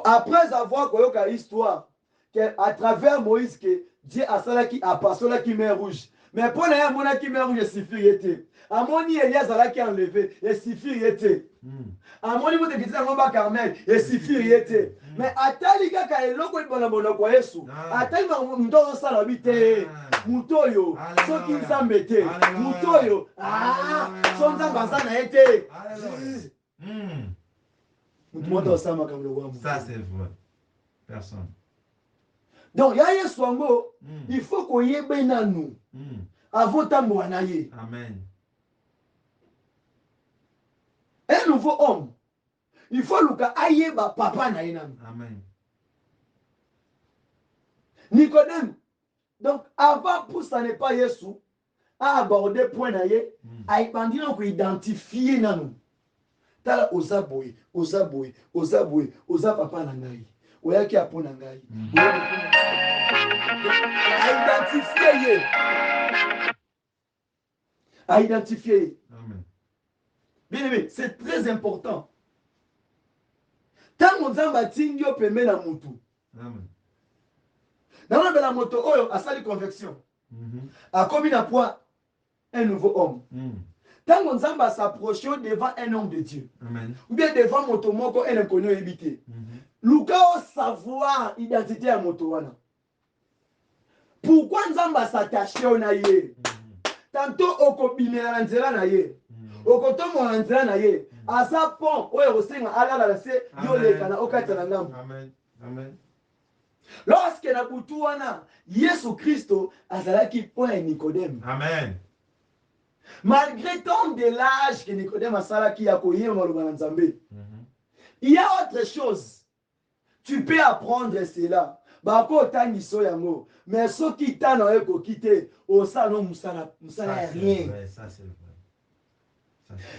Après avoir koyoka histoire que à travers Moïse que Dieu a sala qui a passé la qui mer rouge. Mais pour la monaki mer rouge suffit était. Amoni Elias a qui enlevé et suffit était. Amoni mote qui dit ngomba Carmel et suffit était. Mais atali kaka eloko ibona bona kwa Yesu. Atali mto sala bite. Mutoyo soki nzambe te. Mutoyo sonza bazana ete. Ça, c'est vrai. Personne. Donc, il y a Yesu Ango, il faut qu'on y ait bien nous. Avant tambo anaye. Amen. Un nouveau homme. Il faut luka aye ba papa na inam. Amen. Nicodème. Donc, avant pour ça n'est pas Yesu, à aborder point na ye, a épandé donc identifier na nous. Tala oza boy, oza boy, oza boy, oza papa na ngai. Oya ki apo na ngai. A identifier ye. À identifier. Amen. Bien aimé, c'est très important. Tant que Nzamba tingyo pembe na mutu. Amen. Dans la moto, oyo a sali convection. A commis na point un nouveau homme. Tant que Nzamba s'approche devant un homme de Dieu. Amen. Ou bien devant moto moko un inconnu habité. Luka o savoir identité à moto wana. Pourquoi Nzamba s'attache na ye? Tantôt oko bimela nzela na ye. Oko tomo na nzela na ye. Asa pont oyo osenga ala la se yo leka na okata na ngambo. Amen. Amen. Lorsque na butu wana Yesu Christo azalaki point Nicodème. Amen. Malgré tant de l'âge que Nicodème asalaki ya koyema loba na Nzambe. Il y a autre chose. Tu peux apprendre cela. Bako tangiso yango. Mais ce qui t'a na eko kité, o sa no musala rien. Ça c'est vrai.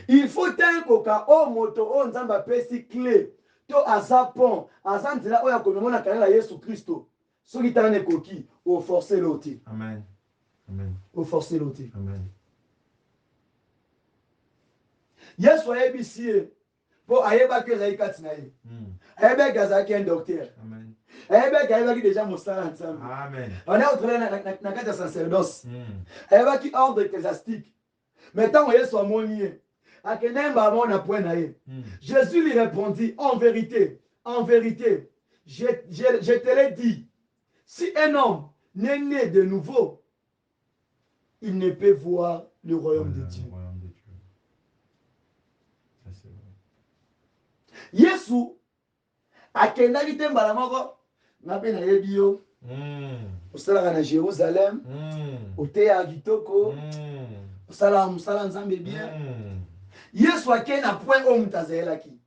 Il faut tangoka o moto o Nzamba pesi clé. To azapon, azanzela oya komona kanela Yesu Christo. Ce qui t'a na koki, o forcer l'autre. Amen. Amen. O forcer l'autre. Amen. Yesu ayebisie. Po ayeba que zai katina ye. Ayeba gazaki un docteur. Amen. Ayeba ki déjà mosala ensemble. Amen. On est entré na kata sacerdoce. Ayeba ki ordre ecclésiastique. Maintenant Yesu amoni. Akenemba amona point na ye. Jésus lui répondit en vérité, je te l'ai dit, si un homme n'est né de nouveau, il ne peut voir le royaume de Dieu. Yesu akendaki te mbala moko nga mpe nayebi yo osalaka na Jérusalem oteya kitoko osalaka mosala Nzambe bien. Yesu akei na point oyo moto azalelaki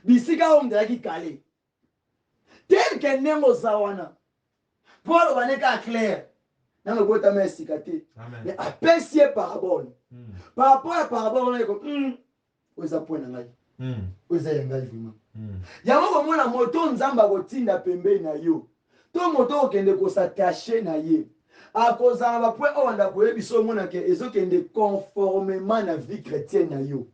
bisika oyo moto azalaki kale tel ke ndenge oza wana mpo aloba ne kaka clair nanga ebotama esika te mais apesi ye parabole par rapport ya parabole wana eko oyo eza point na ngai oyo eza ya ngai vraiment yango komona moto Nzambe akotinda pembeni na yo to moto okende kosatashe na ye akozala bapoint oyo anda koyebi so omonake ezokende conformément na vie chrétienne na yo.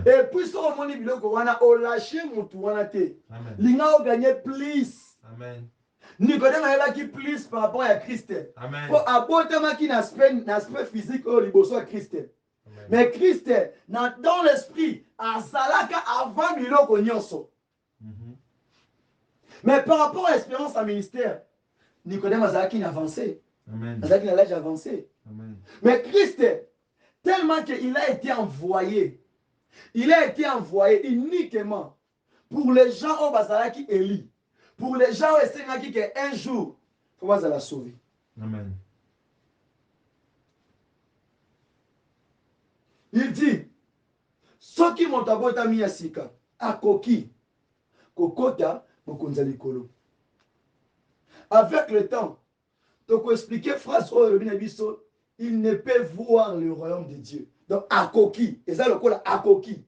Et puis so omoni biloko wana olâche motu wana te linga oganye plus. Nicodème ayebaki plus par rapport à Christ po abotamaki na aspect physique oyo liboso ya Christ. Mais Christ dans l'esprit azalaka avant biloko nyonso. Mais par rapport à l'espérance en ministère, Nicodème azalaki na avancé. Azalaki na l'âge avancé. Mais Christ, tellement qu'il a été envoyé, uniquement pour les gens au bazalaki Élie, pour les gens au Seigneur qui un jour, comment ça l'a sauvé. Amen. Il dit, ceux qui m'ont abota miyasika, akoki, kokota, mokonza likolo. Avec le temps, donc expliquer phrase il ne peut voir le royaume de Dieu. Donc akoki, et ça le col akoki.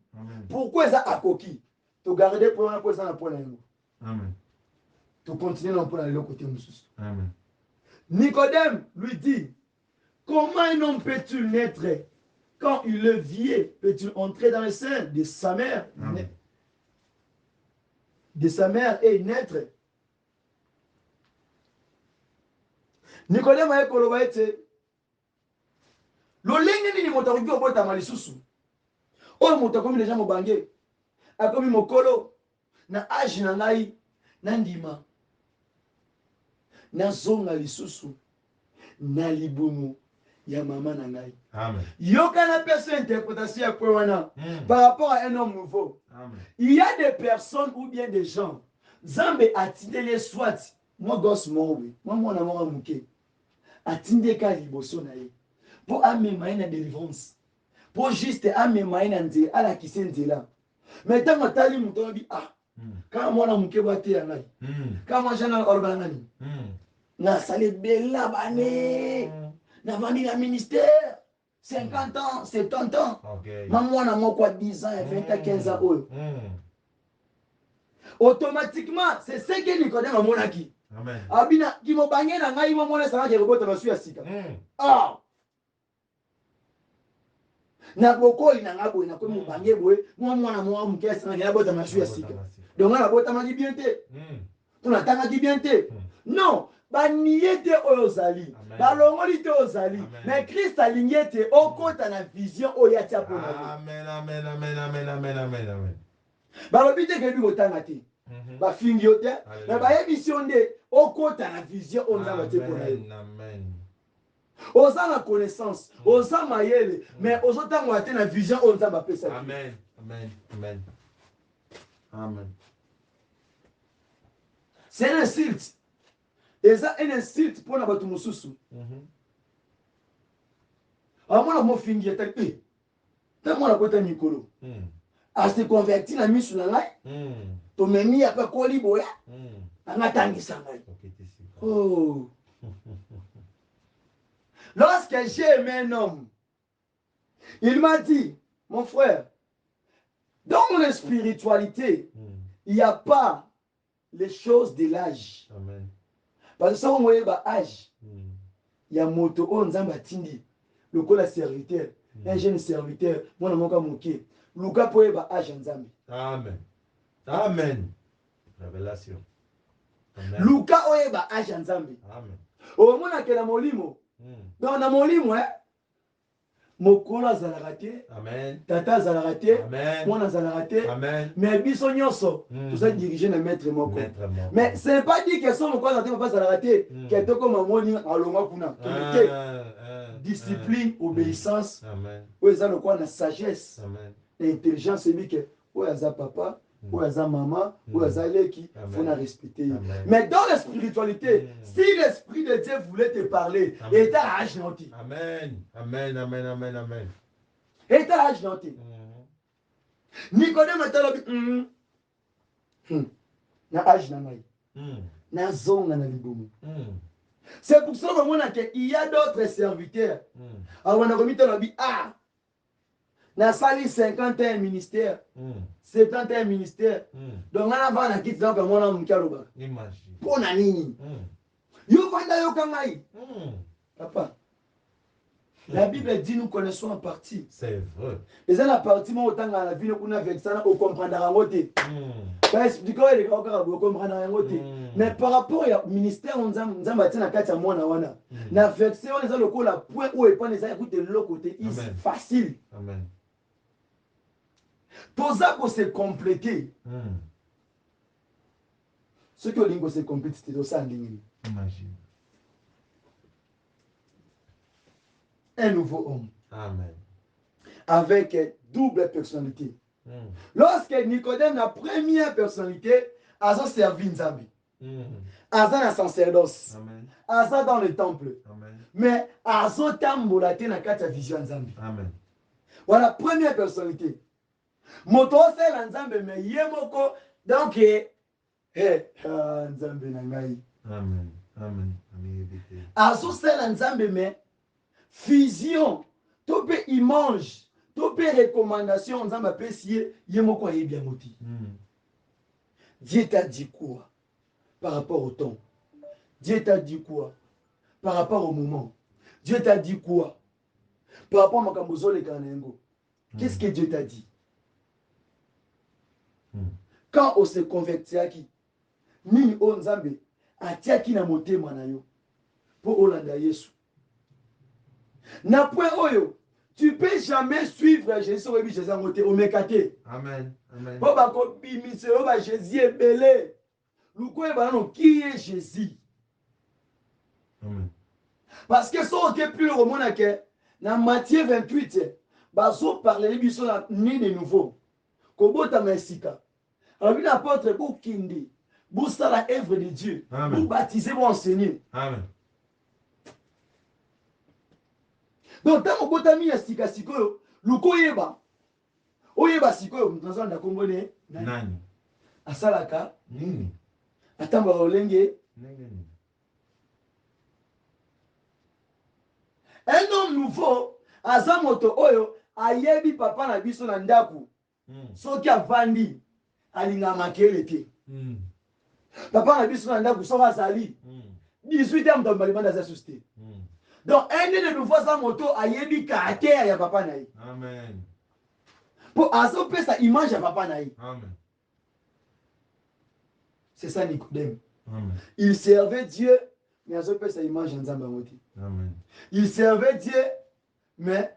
Pourquoi ça akoki? Tu garder pour un peu ça na point. Amen. Tu continues dans le côté musus. Amen. Nicodème lui dit, comment un homme peut-il naître quand il est vieux? Peut-il entrer dans le sein de sa mère? De sa mère et naître? Nicodème a koloba ete lolenge nini moto akoki kobotama lisusu oyo moto akomi deja mobange akomi mokolo na age na ngai nandima nazonga lisusu na libumu ya maman na ngai. Amen. Yoka na personne interprétation ya kwewana par rapport à un homme nouveau. Amen. Il y a des personnes ou bien des gens. Zambe atindele soit moi gosse mowe, moi mwana mwa muke. Atinde ka liboso na ye. Pour amema na délivrance. Pour juste amema na nzela ala kisenzela. Mais tant matali muto bi ah. Kama mwana muke bate ya ngai. Kama jana orba ngani. Na sale bella bane. Na vandi na ministère. 50 ans, 70 ans. Okay. Maman a moi quoi 10 ans, 20 ans, 15 ans. Automatiquement, c'est ce que Nicodème a monaki. Amen. Abina, qui m'a bagné dans la main, ça va que le botte suis assis. Ah! Na boko ina ngabo ina ko mo bagné boy, moi moi mukesa na ngabo ta suis assis. Donc la botte m'a dit bien té. On a tanga dit bien té. Non, ba niete oyozali. Ba longoli te ozali. Mais Christ alignete okota na vision oyatia pona. Amen, amen, amen, amen, amen, amen, amen. Ba lobite ke bi botanga te. Ba fingi yote. Mais ba émission de okota na vision on za bate pona. Amen. Oza na connaissance, oza mayele, mais ozota ngwate na vision on za ba pesa. Amen, amen, amen. Amen. C'est un insulte. Et ça, un insulte pour la batu mususu. Amona mo fingi ya tape. Ta mona kota mikolo. A se converti na misu na ngai. To memi ya pa koli boya. Anga tangisa ngai. Oh. Lorsque j'ai aimé un homme, il m'a dit, mon frère, dans mon spiritualité, il n'y a pas les choses de l'âge. Amen. Parce que ça, on voit l'âge. Il y a moto, on zamba tindi. Le col serviteur, un jeune serviteur, moi, je suis moqué. Luka poye ba âge en zambi. Amen. Amen. Révélation. Amen. Luka oye ba âge en zambi. Amen. Au moins, na molimo. Donc, na molimo, mokolo azalaka te, tata azalaka te, mwana azalaka te, mais biso nyonso toza dirigé na maître moko. Mais ce n'est pas dit que son mokolo azalaka te papa azalaka te ke tokoma moni alongwa kuna te. Discipline, obéissance, oyo eza lokola na sagesse na intelligence ebi ke oyo aza papa, oyo aza mama, oyo aza leki, faut na respecter. Mais dans la spiritualité, si l'esprit de Dieu voulait te parler, et ta âge nanti. Amen. Amen. Amen. Amen. Amen. Et ta âge nanti. Nicodème atalobi na âge nangai. Na zonga na libomo. C'est pour ça qu'il y a d'autres serviteurs. Alors on a remis talobi ah. Na sali 51 ministère. 71 ministère. Donc on a va na kiti donc mwana mukaloba. Imagine. Pona nini? Yo vanda yo kangai. Papa. La Bible dit nous connaissons en partie. C'est vrai. Et ça la partie moi autant dans la vie nous avec ça on comprendra ngote. Ça explique quoi les gars on comprendra ngote. Mais par rapport au ministère on nzamba tina kati ya mwana wana. Na versé on les a le la point où et pas les a écouter l'autre côté c'est facile. Amen. Tout ça pour se compléter. Ce que l'ingo se complète c'est aussi en ligne. Imagine. Un nouveau homme. Amen. Avec double personnalité. Lorsque Nicodème, la première personnalité, a servi Nzambi. A la sacerdoce. A dans le temple. Amen. Mais a tambolate na kata vision Nzambi. Amen. Voilà, première personnalité. Moto c'est Nzambi, mais yemoko. Donc, Nzambi nangai. Amen. Amen. A c'est Nzambi, mais fusion, tout peut image, tout peut recommandation, on a apprécié, yemoko est bien moti. Dieu t'a dit quoi par rapport au temps? Dieu t'a dit quoi par rapport au moment? Dieu t'a dit quoi par rapport à Makambozo le Kanengo? Qu'est-ce que Dieu t'a dit? Quand on se convertit à qui? Nini o Nzambe atia ki na motema na yo pour Olanda Yesu. Na point oyo, tu peux jamais suivre Jésus au Jésus en côté au mekate. Amen. Amen. Pour ba ko bimise o ba Jésus est belé. Luko e ba non qui est Jésus. Amen. Parce que ça aurait plus le roman dans Matthieu 28, bazo parler les biso na ni de nouveau. Kobota mesika. Alors l'apôtre pour kindi, pour ça la œuvre de Dieu, pour baptiser, pour enseigner. Amen. Donc tant kobota mi sika sikoyo, luko yeba. Oyeba sikoyo mtanzo na kombone Nani? asalaka Nini? atamba olenge. Nini? Un homme nouveau, azamoto oyo, ayebi papa na biso na ndaku. Soki avandi, alinga makele te. Papa na biso na ndaku, soki azali. 18 ans dans le monde société. Donc, un de nouveau azamoto, ayebi caractère ya papa na ye. Amen. Pour azoper sa image ya papa na ye. Amen. C'est ça Nicodème. Amen. Il servait Dieu, mais azoper sa image en Nzamba moti. Amen. Il servait Dieu, mais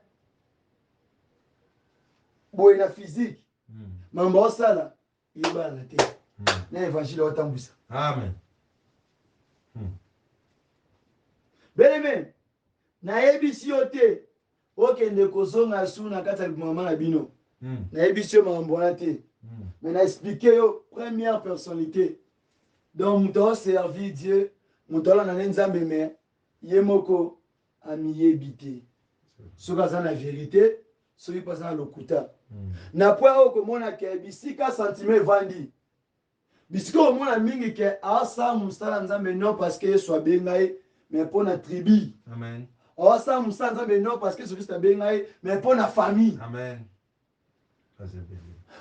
boy na physique. Mambo sala, il va la tête. Na évangile otambusa. Amen. Bien-aimé, nayebi si yo te okende kozonga su na kati ya mama na bino. Nayebi si yo mambo na te. Mais na expliqué yo première personnalité. Donc muto servi Dieu, muto la na nzambe me yemoko amiyebi te. Soki aza na vérité, soki pas na lokuta. Na point okomona ke bisika sentiment evandi. Bisika omona mingi ke asa musala nzambe non parce que soit bengai mais pour la tribu. Amen. Oh, ça, Moussa, non, parce que c'est juste un bengaï, mais pour la famille. Amen.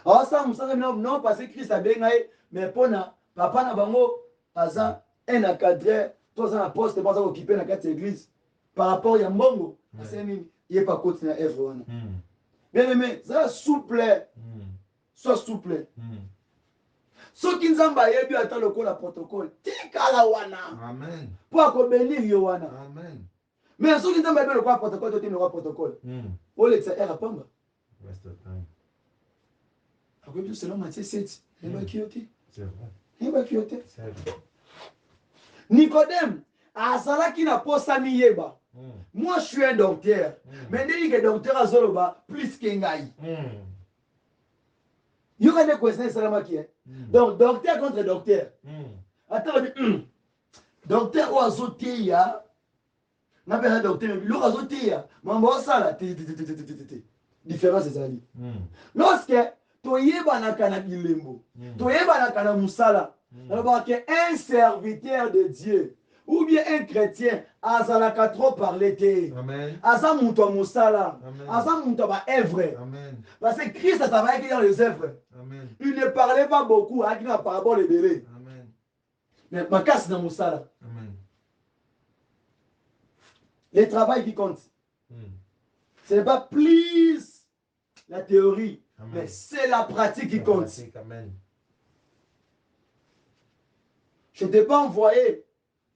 Oh, ça, Moussa, non, parce que Christ a bengaï, mais pour la papa na bango, aza, un encadré, tous un poste, pas occupé dans cette église. Par rapport à Mbongo, il n'y a pas continué à œuvre. Bien aimé, ça souple. Sois souple. Ce qui nous a yebi attend le col à protocole. Tikala wana. Amen. Pour bénir yo wana. Amen. Mais ce qui nous a yebi le col à protocole, tu le protocole. On l'exerce à pamba. Reste time. Après tout selon Matthieu 7, il va quioter. C'est vrai. Il va quioter. C'est vrai. Nicodème, azala qui n'a pas sami yeba. Moi je suis un docteur. Mais dès que docteur a zoloba plus qu'engaï. Il y aura des questions seulement qui est. Donc, docteur contre docteur. Attends, docteur ou azoté ya. N'a pas un docteur, mais l'autre azoté ya. Maman, ça là. Différence, c'est ça. Lorsque tu yeba na kana bilembo, tu yeba na kana musala, alors qu'un serviteur de Dieu, ou bien un chrétien, azalaka trop parler te. Amen. Asa muto musala. Asa muto ba œuvre. Amen. Parce que Christ a travaillé dans les œuvres. Amen. Il ne parlait pas beaucoup, avec une parabole et belé. Amen. Mais ma casse dans musala. Amen. Le travail qui compte. Ce n'est pas plus la théorie, mais c'est la pratique qui compte. Amen. Je ne t'ai pas envoyé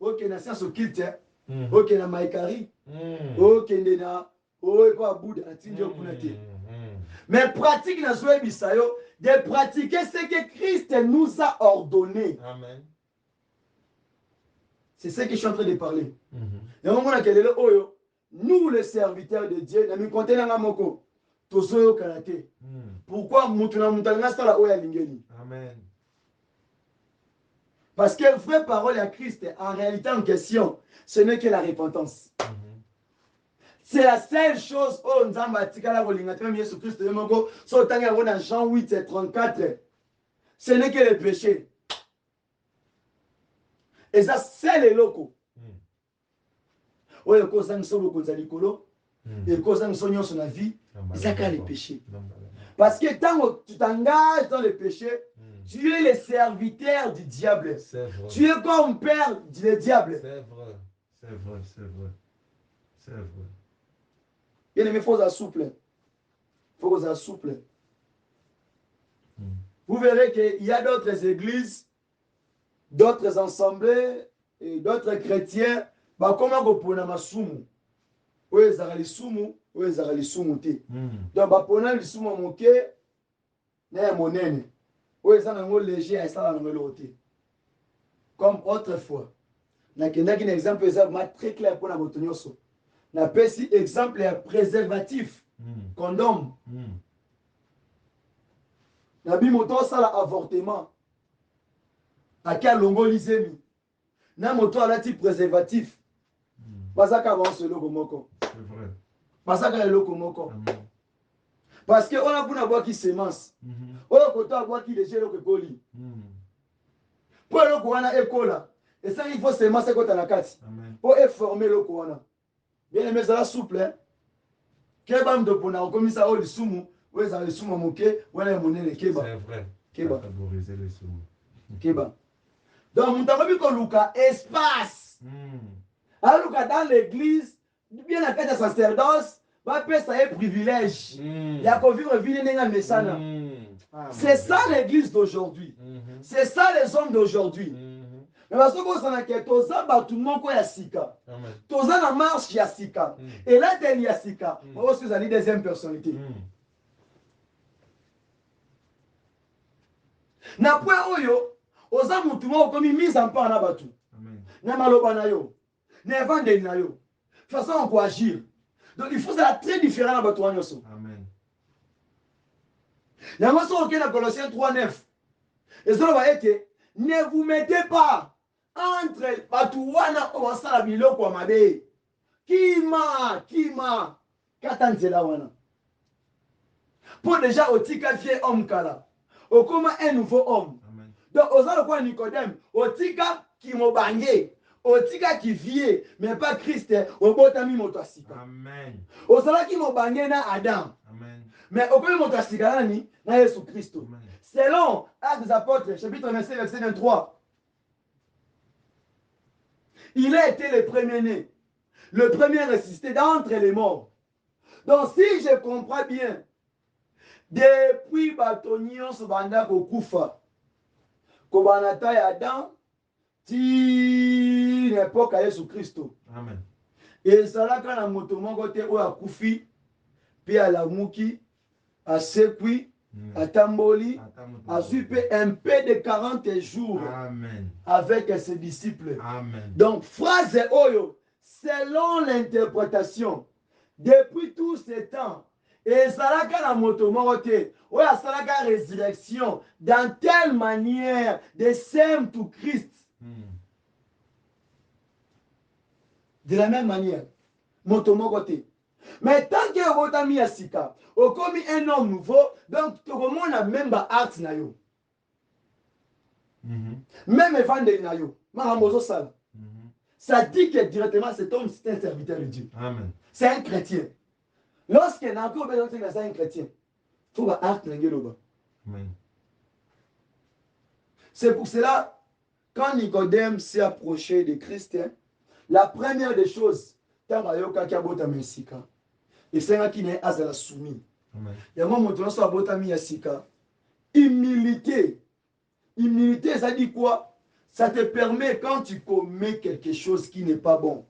au Kenya au Kilte, au Kenya Maïkari, au Kenya, au Bouddha, mais pratique na zoé bisayo de pratiquer ce que Christ nous a ordonné. Amen. C'est ce que je suis en train de parler. Et au moment où nous, les serviteurs de Dieu, nous comptons dans la moko, tous ceux qui ont été. Pourquoi nous avons Amen. Parce que vraie parole à Christ, en réalité en question, ce n'est que la repentance. C'est la seule chose où nous avons dit que Jésus-Christ dans Jean 8 et 34. Ce n'est que le péché. Et ça, c'est le loco. Oui, quand on s'en va likolo, et quand on s'en sur la vie, c'est ça le péché. Parce que tant que tu t'engages dans le péché, tu es le serviteur du diable. Tu es comme père du diable. C'est vrai. C'est vrai. C'est vrai. C'est vrai. Bien aimé, il faut être souple. Il faut être souple. Vous verrez qu'il y a d'autres églises, d'autres assemblées et d'autres chrétiens. Bah, comment on peut faire sumu? Oui, ils ont les sumu, oui, ils ont les sumu. Donc, bah, pour les sumu, mon cœur, n'est mon nez. Oui, ils ont un léger et ça, l'autre. Comme autrefois. nakendaki na exemple eza très clair mpona moto nyonso. Napesi exemple ya préservatif condom. Nabi moto osala avortement ake alongoli zemi na moto alati préservatif bazaka banso eloko moko. Bazaka eloko moko. Parce que on a kuna bwaki semence. Oyo koto abwaki déjà eloko ekoli. Po eloko wana ekola esangi il faut semence ekota na kati po eforme eloko wana. Bien aimé ezala souple hein. Keba mto pona okomisa oyo lisumu oyo ezala lisumu moke wana ya monene keba. C'est vrai. Keba. Favoriser les sous. Keba. Donc moto akomi koluka espace. Aluka dans l'église bien na kati ya sacerdoce bapesa ye privilège ya kovivre vie nenga mesana. C'est ça l'église d'aujourd'hui. C'est ça les hommes d'aujourd'hui. Mais parce que vous savez que toza batu moko ya sika. Toza na marche ya sika. Et là telle ya sika. Moi aussi vous allez deuxième personnalité. Na point oyo oza mutu moko komi mise en part na batu. Na maloba na yo. Na evangeli na yo. Façon on peut agir. Donc il faut ça très différent na batu wanyoso. Amen. Yango so okena na Colossiens 3:9. Et ça va être ne vous mettez pas entre batu wana osala biloko ya mabe. Kima katanzela wana. Pour déjà otika vie homme kala. Okoma un nouveau homme. Amen. Donc osala quoi Nicodème, otika ki mobange, otika ki vie, mais pas Christ, obotami moto asika. Amen. Osala ki mobange na Adam. Amen. Mais okomi moto asika nani na Yesu Christo. Amen. Selon Actes des Apôtres, chapitre 27, verset 23. Il a été le premier-né, le premier ressuscité d'entre les morts. Donc si je comprends bien, depuis Batonion Sobanda Kokufa, Kobanata ya Adam, ti l'époque à Jésus Christ. Amen. Et ça là quand la moto mongote ou a Koufi, puis à la Mouki, à Sekui, à Tamboli, a suivi un peu de 40 jours. Amen. Avec ses disciples. Amen. Donc, phrase Oyo, selon l'interprétation, depuis tout ce temps, et Salaka la motomote, ou la Salaka résurrection, dans telle manière, de sème tout Christ. De la même manière, motomote. Mais tant que vous avez mis à Sika, vous avez commis un homme nouveau, donc tout le monde a même pas art na yo. Même évangile na yo. Maramoso sala. Ça dit que directement cet homme c'est un serviteur de Dieu. Amen. C'est un chrétien. Lorsque Nako c'est un chrétien, il faut que art na yo. Amen. C'est pour cela, quand Nicodème s'est approché de Christ, la première des choses, tant que tu as bota mesika, et c'est un qui n'est pas soumis. Il y a un moment où tu as bota mesika, humilité. Humilité, ça dit quoi? Ça te permet quand tu commets quelque chose qui n'est pas bon.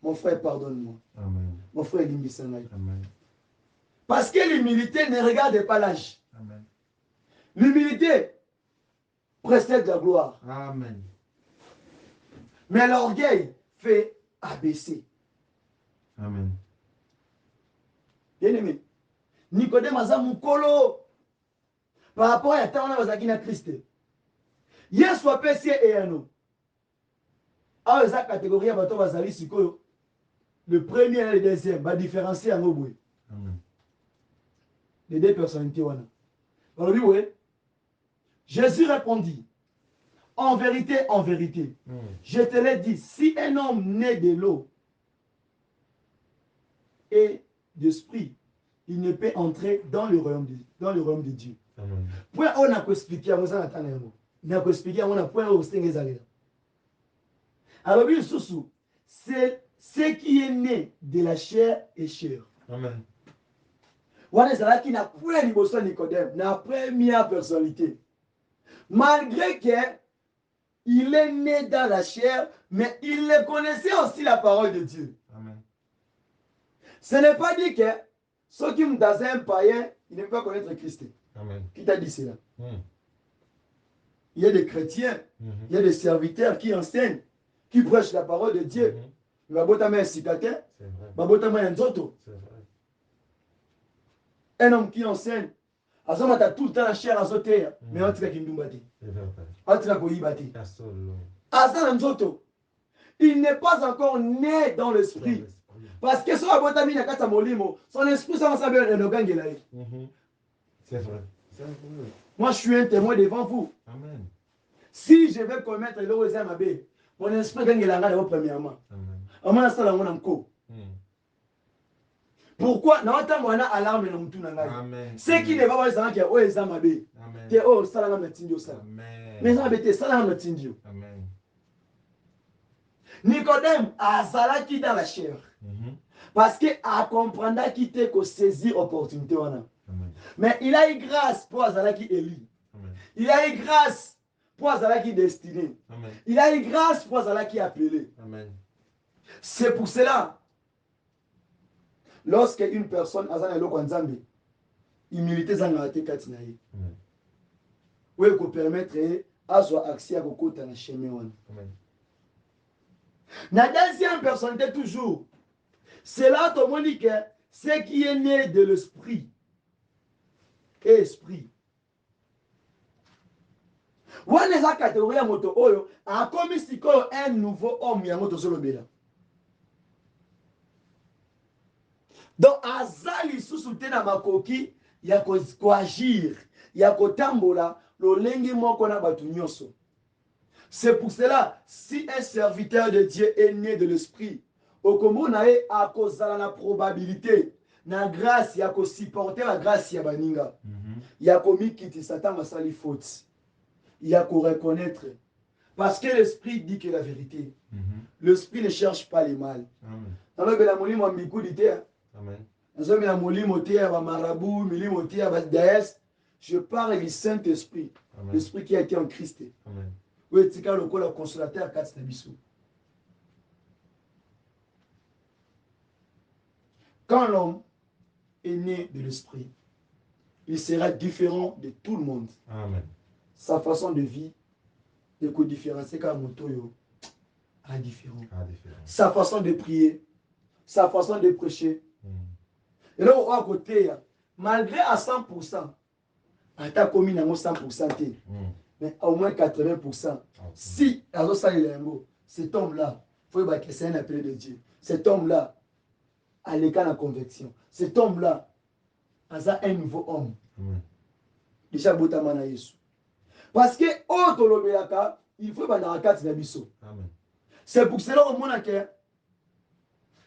Mon frère, pardonne-moi. Amen. Mon frère, Limbisanai. Amen. Parce que l'humilité ne regarde pas l'âge. Amen. L'humilité précède la gloire. Amen. Mais l'orgueil fait abaisser. Amen. Bien aimé. Nicodème a mukolo par rapport à temps on a Christ. Hier soit PC et un autre. Alors cette catégorie à bateau bazali sikoyo. Le premier et le deuxième va différencier en oboué. Amen. Les deux personnalités wana. Alors lui ouais. Jésus répondit, en vérité, je te l'ai dit, si un homme naît de l'eau et d'esprit, il ne peut entrer dans le royaume de Dieu. Amen. Point on a expliqué à moi ça n'a pas expliqué à moi point au Seigneur. Alors bien sous c'est ce qui est né de la chair et chair. Amen. Voilà ça qui n'a point niveau Nicodème, n'a première personnalité. Malgré qu'il est né dans la chair, mais il connaissait aussi la parole de Dieu. Amen. Ce n'est pas dit que ceux qui sont dans un païen, ils ne peuvent pas connaître Christ. Amen. Qui t'a dit cela? Il y a des chrétiens, il y a des serviteurs qui enseignent qui prêche la parole de Dieu. Il va botter un cicateur, il va botter un zoto. Un homme qui enseigne, à ce moment tu as tout le temps la chair à sauter, mais on tire qui nous bâtit. On tire qui bâtit. À ça, zoto. Il n'est pas encore né dans l'esprit. Parce que son abotami n'a qu'à molimo, son esprit s'en va bien le gang. C'est vrai. Moi, je suis un témoin devant vous. Amen. Si je vais commettre le rosaire mabé, mon esprit gagne la garde premièrement. Amen. Pourquoi non tant moi na alarme na mutu na ngai. Ce qui ne va pas ça qui o eza mabé. Te o sala na tindio ça. Mais ça bete sala na tindio. Amen. Nicodème azala qui dans la chair. Parce que a comprendre qui te ko saisir opportunité wana. Mais il a eu grâce pour azala qui élit. Il a eu grâce pour azala qui destiné. Il a eu grâce pour azala qui appelé. C'est pour cela, lorsque une personne azana lo kwanzambe, humilité zangate katinaye. Oui, qu'on permettre à soit accès à beaucoup dans le chemin. La deuxième personnalité toujours, c'est là tout le monde dit que ce qui est né de l'esprit. Esprit. Wana eza catégorie ya moto oyo akomi sikoyo un nouveau homme yango tozolobela. Donc aza lisusu te na makoki ya koagir ya kotambola lolenge moko na bato nyonso. C'est pour cela, si un serviteur de Dieu est né de l'esprit, okomona ye akozala na probabilité na grâce ya ko supporter la grâce ya baninga. Ya komikiti Satan masali faute. Il y a qu'à reconnaître. Parce que l'esprit dit que la vérité. L'esprit ne cherche pas le mal. Je parle du Saint-Esprit. L'esprit qui a été en Christ. Quand l'homme est né de l'esprit, il sera différent de tout le monde. Amen. Sa façon de vie est différencier car motoyo indifférent. Sa façon de prier, sa façon de prêcher. Et là, à côté, malgré à 100%, à ta commune à 100%, mais au moins 80%. Si cet homme-là, il faut que c'est un appel de Dieu. Cet homme-là a l'écart de conviction. Cet homme-là a un nouveau homme. Déjà, Botamana Yesu. Parce que il faut que c'est pour cela au monde que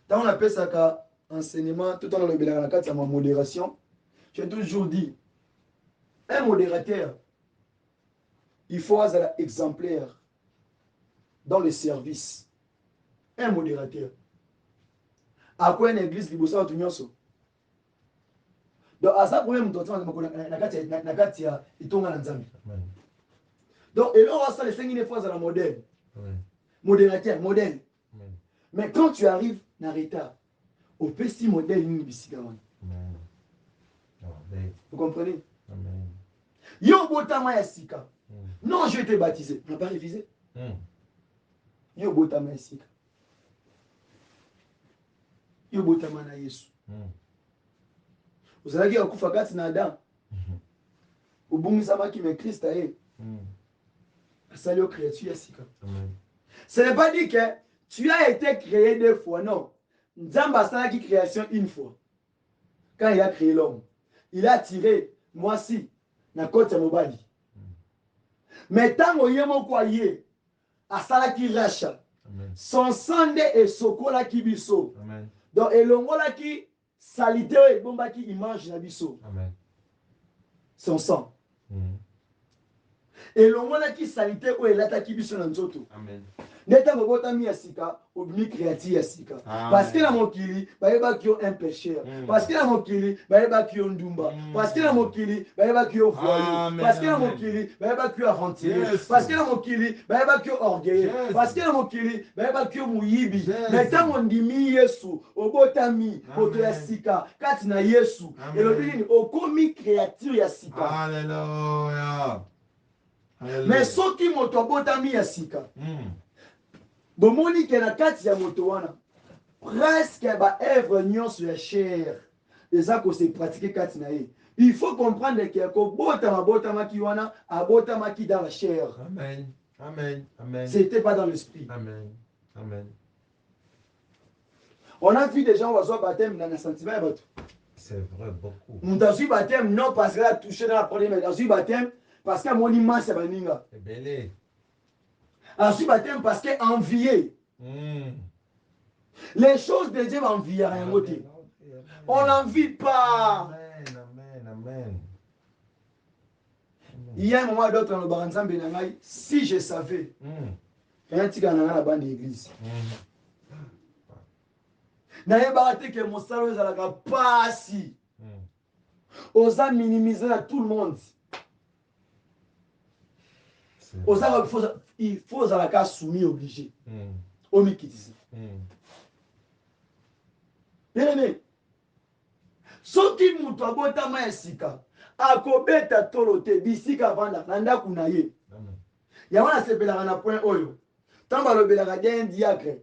quand on appelle ça enseignement, tout en le modération, j'ai toujours dit, un modérateur, il faut être exemplaire dans le service. Un modérateur. À quoi une église qui bosse à tout nyonso? Donc à ça problème donc et là on va les 5 fois à la modèle. Modérateur, modèle. Mais quand tu arrives dans retard, au petit modèle une bisikawan. Vous comprenez? Yo botama ya sika. Non, je vais te baptiser. On n'a pas révisé. Yo botama ya sika. Yo botama na Yesu. Vous allez kufa kati na Adam. Ubungisama ki me Christ aye. Salut créature ya sika. Ce n'est pas dit que tu as été créé 2 fois, non. Nzamba sana qui création une fois. Quand il a créé l'homme, il a tiré moi si na côte ya mobali. Mais tant que yemo kwaye asala ki racha. Son sang et sokola ki biso. Donc elongola ki salité et bomba ki image na biso. Son sang. Et l'homme qui salité ou elata ki biso na nzoto. Amen. Neta bobota mi asika, obimi créatif asika. Parce que la mokili, baeba ki un pécheur. Parce que la mokili, baeba ki ndumba. Parce que la mokili, baeba ki voyou. Parce que la mokili, baeba ki aventurier. Parce que la mokili, baeba ki orgueilleux. Parce que la mokili, baeba ki muyibi. Mais tant on dimi Yesu, obota mi, oto asika, kati na Yesu. Et le bini okomi créatif asika. Alléluia. Mais ceux qui m'ont botami ya sika. bomoni ke na kati ya moto wana presque baœuvre nyonso ya chair eza kose pratique kati na ye. Il faut comprendre que botamaki wana abotamaki dans la chair. Amen. Amen. Amen. C'était pas dans l'esprit. Amen. Amen. On a vu des gens qui ont baptême dans le sentiment. C'est vrai, beaucoup. On a vu baptême non parce qu'il a touché dans la première, mais on a vu baptême parce qu'il a mon immense c'est baninga. C'est belé. On a vu baptême parce qu'il a envié. Les choses de Dieu vont envier rien côté. On n'envie pas. Amen. Amen. Amen. Il y a un moment d'autre dans le Baranzam Benangaï, si je savais, il y a un petit gars dans la bande d'église. N'ayez pas raté que mon salaire est à la passe. Osa minimiser à tout le monde. Osa il faut à la cas soumis obligé. Omi qui dit. Bien aimé. Ce qui m'a abota ma esika. Akobeta tolote bisika vanda nanda kunaye. Ya wana sepela na point oyo. Tamba lobela ga un diacre.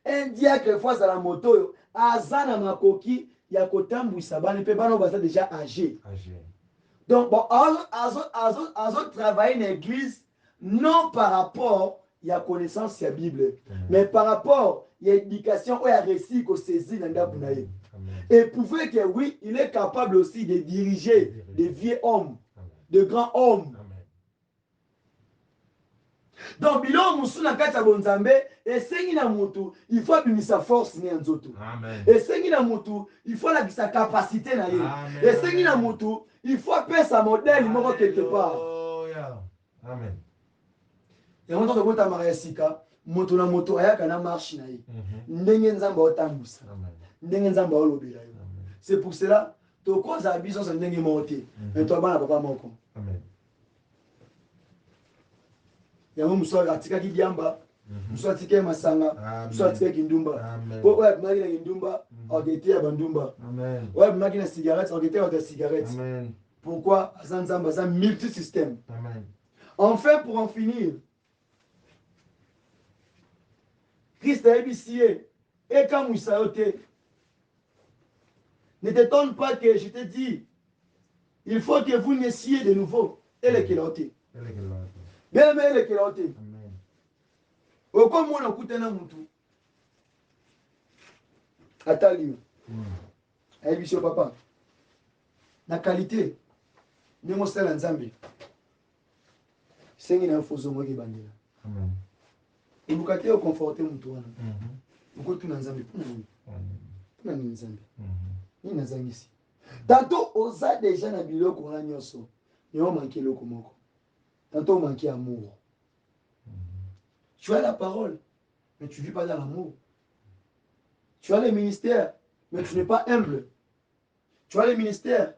Un diacre fois à la moto yo azana makoki ya kotambwisa bana pe bana baza déjà âgé. Donc bon azo travailler dans l'église non par rapport ya connaissance ya Bible mais par rapport ya éducation ou ya récit ko saisi nanda kunaye. Et prouver que oui, il est capable aussi de diriger des vieux hommes, de grands hommes. Donc, bilon musuna kata bonzambe, et sengi na mutu, il faut abimi sa force ni anzoto. Et sengi na mutu, il faut la sa capacité na ye. Et sengi na mutu, il faut appeler sa modèle moko quelque part. Amen. Et on entend bota mariasika, moto na moto ayaka na marche na ye. Ndenge nzamba otambusa. Ndenge nzamba olobela yo. C'est pour cela to koza abiso sa ndenge monté. Mais toi bana papa moko. Amen. Yango muso atika ki diamba. Muso atika masanga. Muso atika kindumba. Po ouais maki na kindumba, ogete ya bandumba. Amen. Ouais maki na cigarette, ogete ya cigarette. Amen. Pourquoi azanzamba za multisystème. Amen. Enfin pour en finir. Christ a ébissé et quand Moussa oté. Ne t'étonne pas que je te dis, il faut que vous naissiez de nouveau. Et les kélotés. Bien aimé les kélotés. Au comme on a écouté na moutou. Attends, monsieur papa. La qualité. Nous sommes dans Nzambi. C'est une info qui est bandée. Amen. Et vous avez conforté moutou. Vous avez tout dans Nzambi. Pour nous Nzambi. Tantôt, osa déjà na biloko na nyoso. Yo manqué loko moko. Tantôt manqué amour. Tu as la parole, mais tu ne vis pas dans l'amour. Tu as le ministère, mais tu n'es pas humble. Tu as le ministère,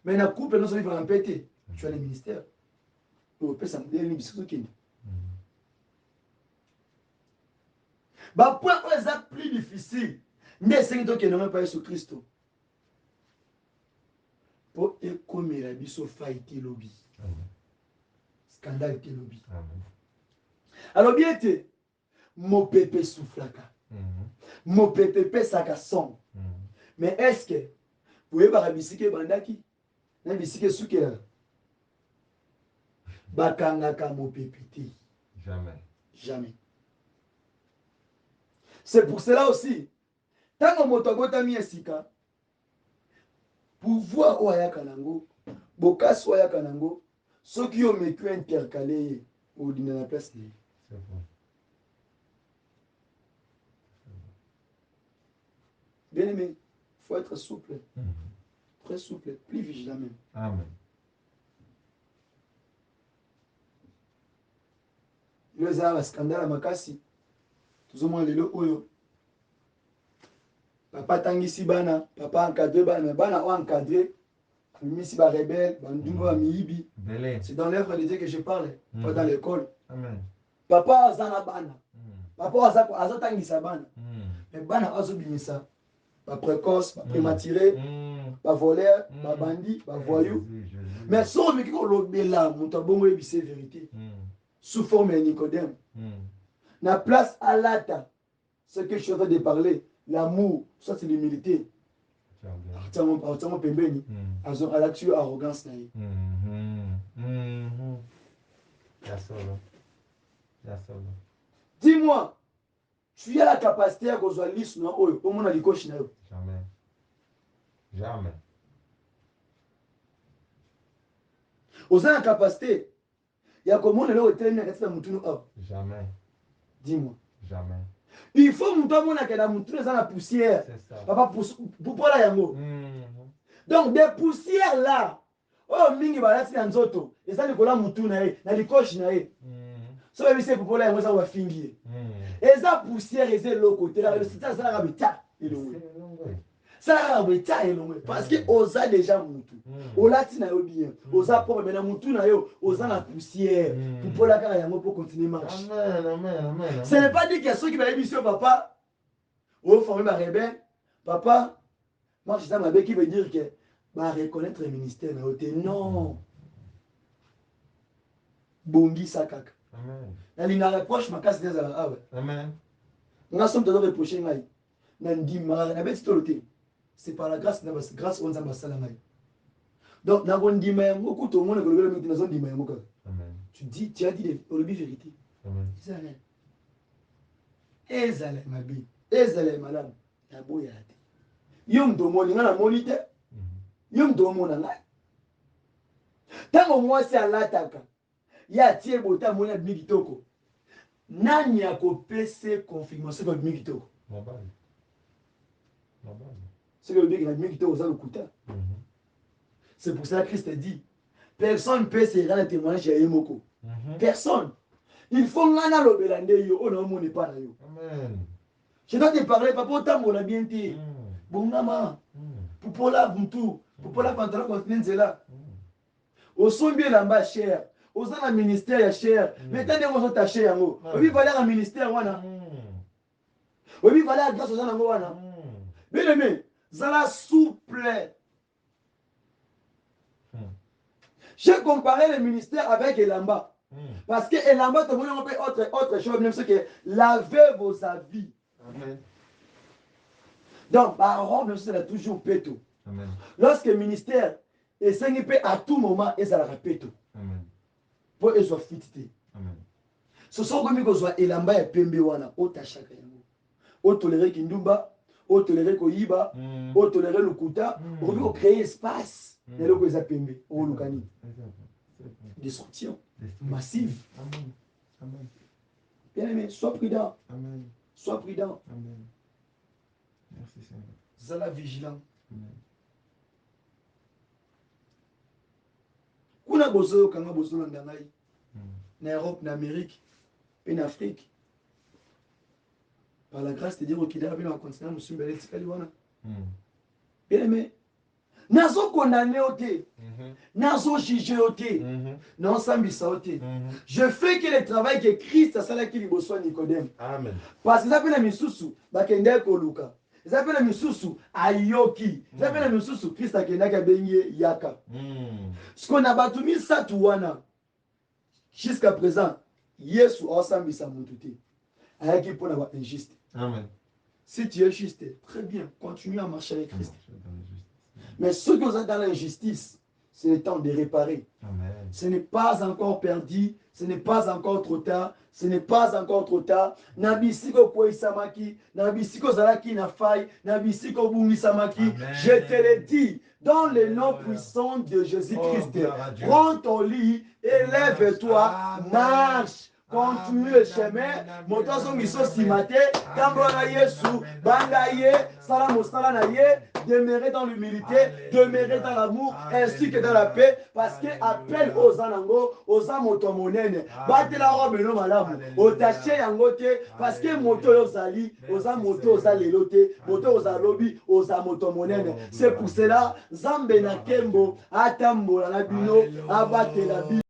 mais na couple non vivre en pété. Tu as le ministère. Tu peux ça me dire bisou kini. Ba point est plus difficile. Mais c'est que tu n'as pas Jésus Christ. Pour écomer la biso faillite lobby. Scandale lobby. Alors bien été, mon pépé soufflaka. Mon pépé saka son. Mais est-ce que vous pouvez pas bisike bandaki? Na bisike soukela. Bakangaka mon pépé. Jamais. Jamais. C'est pour cela aussi. Tant que motobota mi esika. Pouvoir oyaka nango, bokas oyaka nango, ceux qui ont vécu intercalé au dîner la place. C'est bon. Bien aimé, il faut être souple, très souple, plus vigilant même. Amen. Le zara scandale à makasi, tout au moins les oyo. Papa tangisi bana, papa encadré bana, mais bana encadré, misi ba rebelle, bandungo ba miibi. C'est dans l'œuvre de Dieu que je parle, pas dans l'école. Amen. Papa azana bana. Papa aza tangisa bana. Mais bana azo bimisa. Ba précoce, ba prématuré, ba voleur, ba bandit, ba voyou. Mais so meki ko lobela, muto bongo ebise vérité. Sous forme de Nicodème. na place à l'ata. Ce que je suis en train de parler, l'amour, ça c'est l'humilité. Arrêtez-moi pembeni. À là-dessus, arrogance. Dis-moi, tu as la capacité à causer l'is non au monde à l'écoche. Jamais. Jamais. Vous avez la capacité. Il y a comment le Jamais. Dis-moi. Jamais. Il faut que la poussière. C'est ça. Papa, pour la yango. Donc, des poussières là. Oh, mingi balati na nzoto. Et ça, Nicolas Moutou nae. Na likoshi nae. So, il sait pour la yango, ça va finir. Et ça, poussière, et c'est l'autre côté. Là, ça, ça, parce que osa déjà Moutou. Olati na yo bien. Osa pour maintenant Moutou na yo. Osa la poussière. Pour la kara yango pour continuer marche. Amen. Ce n'est pas dit qu'il y a ceux qui va émission papa. Oh, formé ma rebelle. Papa. Moi, je sais ma qui veut dire que bah reconnaître le ministère non. Bongi sakaka. Amen. Na linga reproche ma casse des ah. Amen. On sommes de reprocher ngai. Na ndi ma na beti tolote. C'est par la grâce grâce on zamba salamai. Donc na gondi ma ngoku to mona ko le miti na zondi ma ngoka. Amen. Tu as dit le vérité. Amen. Ezale mabi. Ezale madame. Ya boya te. Yom do moni na monite. Yom do mona ngai. Tango mwasi alataka. Ya tie bota mona bi kitoko. Nani akopese confirmation ko bi kitoko. Mabali. C'est le bien qui kitoko ça le kuta. C'est pour ça que Christ a dit personne ne peut se rendre un témoignage à Yemoko. Personne. Il faut ngana lo belande yo on ne moni pas na yo. Amen. Je dois te parler papa autant on a bien dit. Bongama. Popola buntu. Popola pantalon continent là. Au son bien là-bas cher. Aux dans le ministère ya cher. Maintenant on va t'acheter yango. Oui voilà un ministère wana. Oui voilà grâce aux gens wana. Bien aimé, zala souple. J'ai comparé le ministère avec Elamba. Parce que Elamba, tu vois, autre chose, même ce que laver vos avis. Amen. Donc, par même si c'est toujours péto. Amen. Lorsque le ministère est saigné à tout moment, et ça la répète. Amen. Pour qu'ils soient fités. Amen. Ce sont comme ils soient Elamba et Pembe wana, au tachaka yango. Au toléré Kindumba, au toléré Koyiba, au toléré Lukuta, au créer espace. Et là, ils appellent au Lukani. Destruction massive. Amen. Bien aimé, sois prudent. Amen. Sois prudent. Amen. Merci Seigneur. Sois vigilant. Amen. Kuna bozo kanga bozo ndangai. En Europe, en Amérique, en Afrique. Par la grâce de Dieu, au Kida, dans le continent, nous sommes belés tikaliwana. Bien aimé. Nazo condamné au thé. Nazo jugé au thé. Non, sambisa au thé. Je fais que le travail que Christ a salé qui lui besoin Nicodème. Amen. Parce qu'ils appellent la misusu, bakende koluka. Ils appellent la misusu ayoki. Ils appellent la misusu Christ a kenda benye yaka. Ce qu'on a battu ça touana. Jusqu'à présent, Yesu a sambisa mututé. Ayaki pour n'avoir injuste. Amen. Si tu es juste, très bien, continue à marcher avec Christ. Mais ceux qui sont dans l'injustice, c'est le temps de réparer. Amen. Ce n'est pas encore perdu, ce n'est pas encore trop tard, ce n'est pas encore trop tard. Nabisiko Poisamaki, Nabisiko Zalaki Nafai, Nabisiko Bungisamaki, je te le dis, dans le nom puissant de Jésus-Christ, prends ton lit et lève-toi, marche. Continue le chemin, motozo miso simate, kambona Yesu, bangaye, salam salanaye, demeurer dans l'humilité, demeurer dans l'amour, ainsi que dans la paix, parce que appelle aux anango, aux amotomonene, batte la robe no malamu, au taché yangote, parce que moto yozali, aux amoto zalelote, moto zalobi, aux amotomonene. C'est pour cela, Zambe na Kembo, Atambo la bino, abate la bi.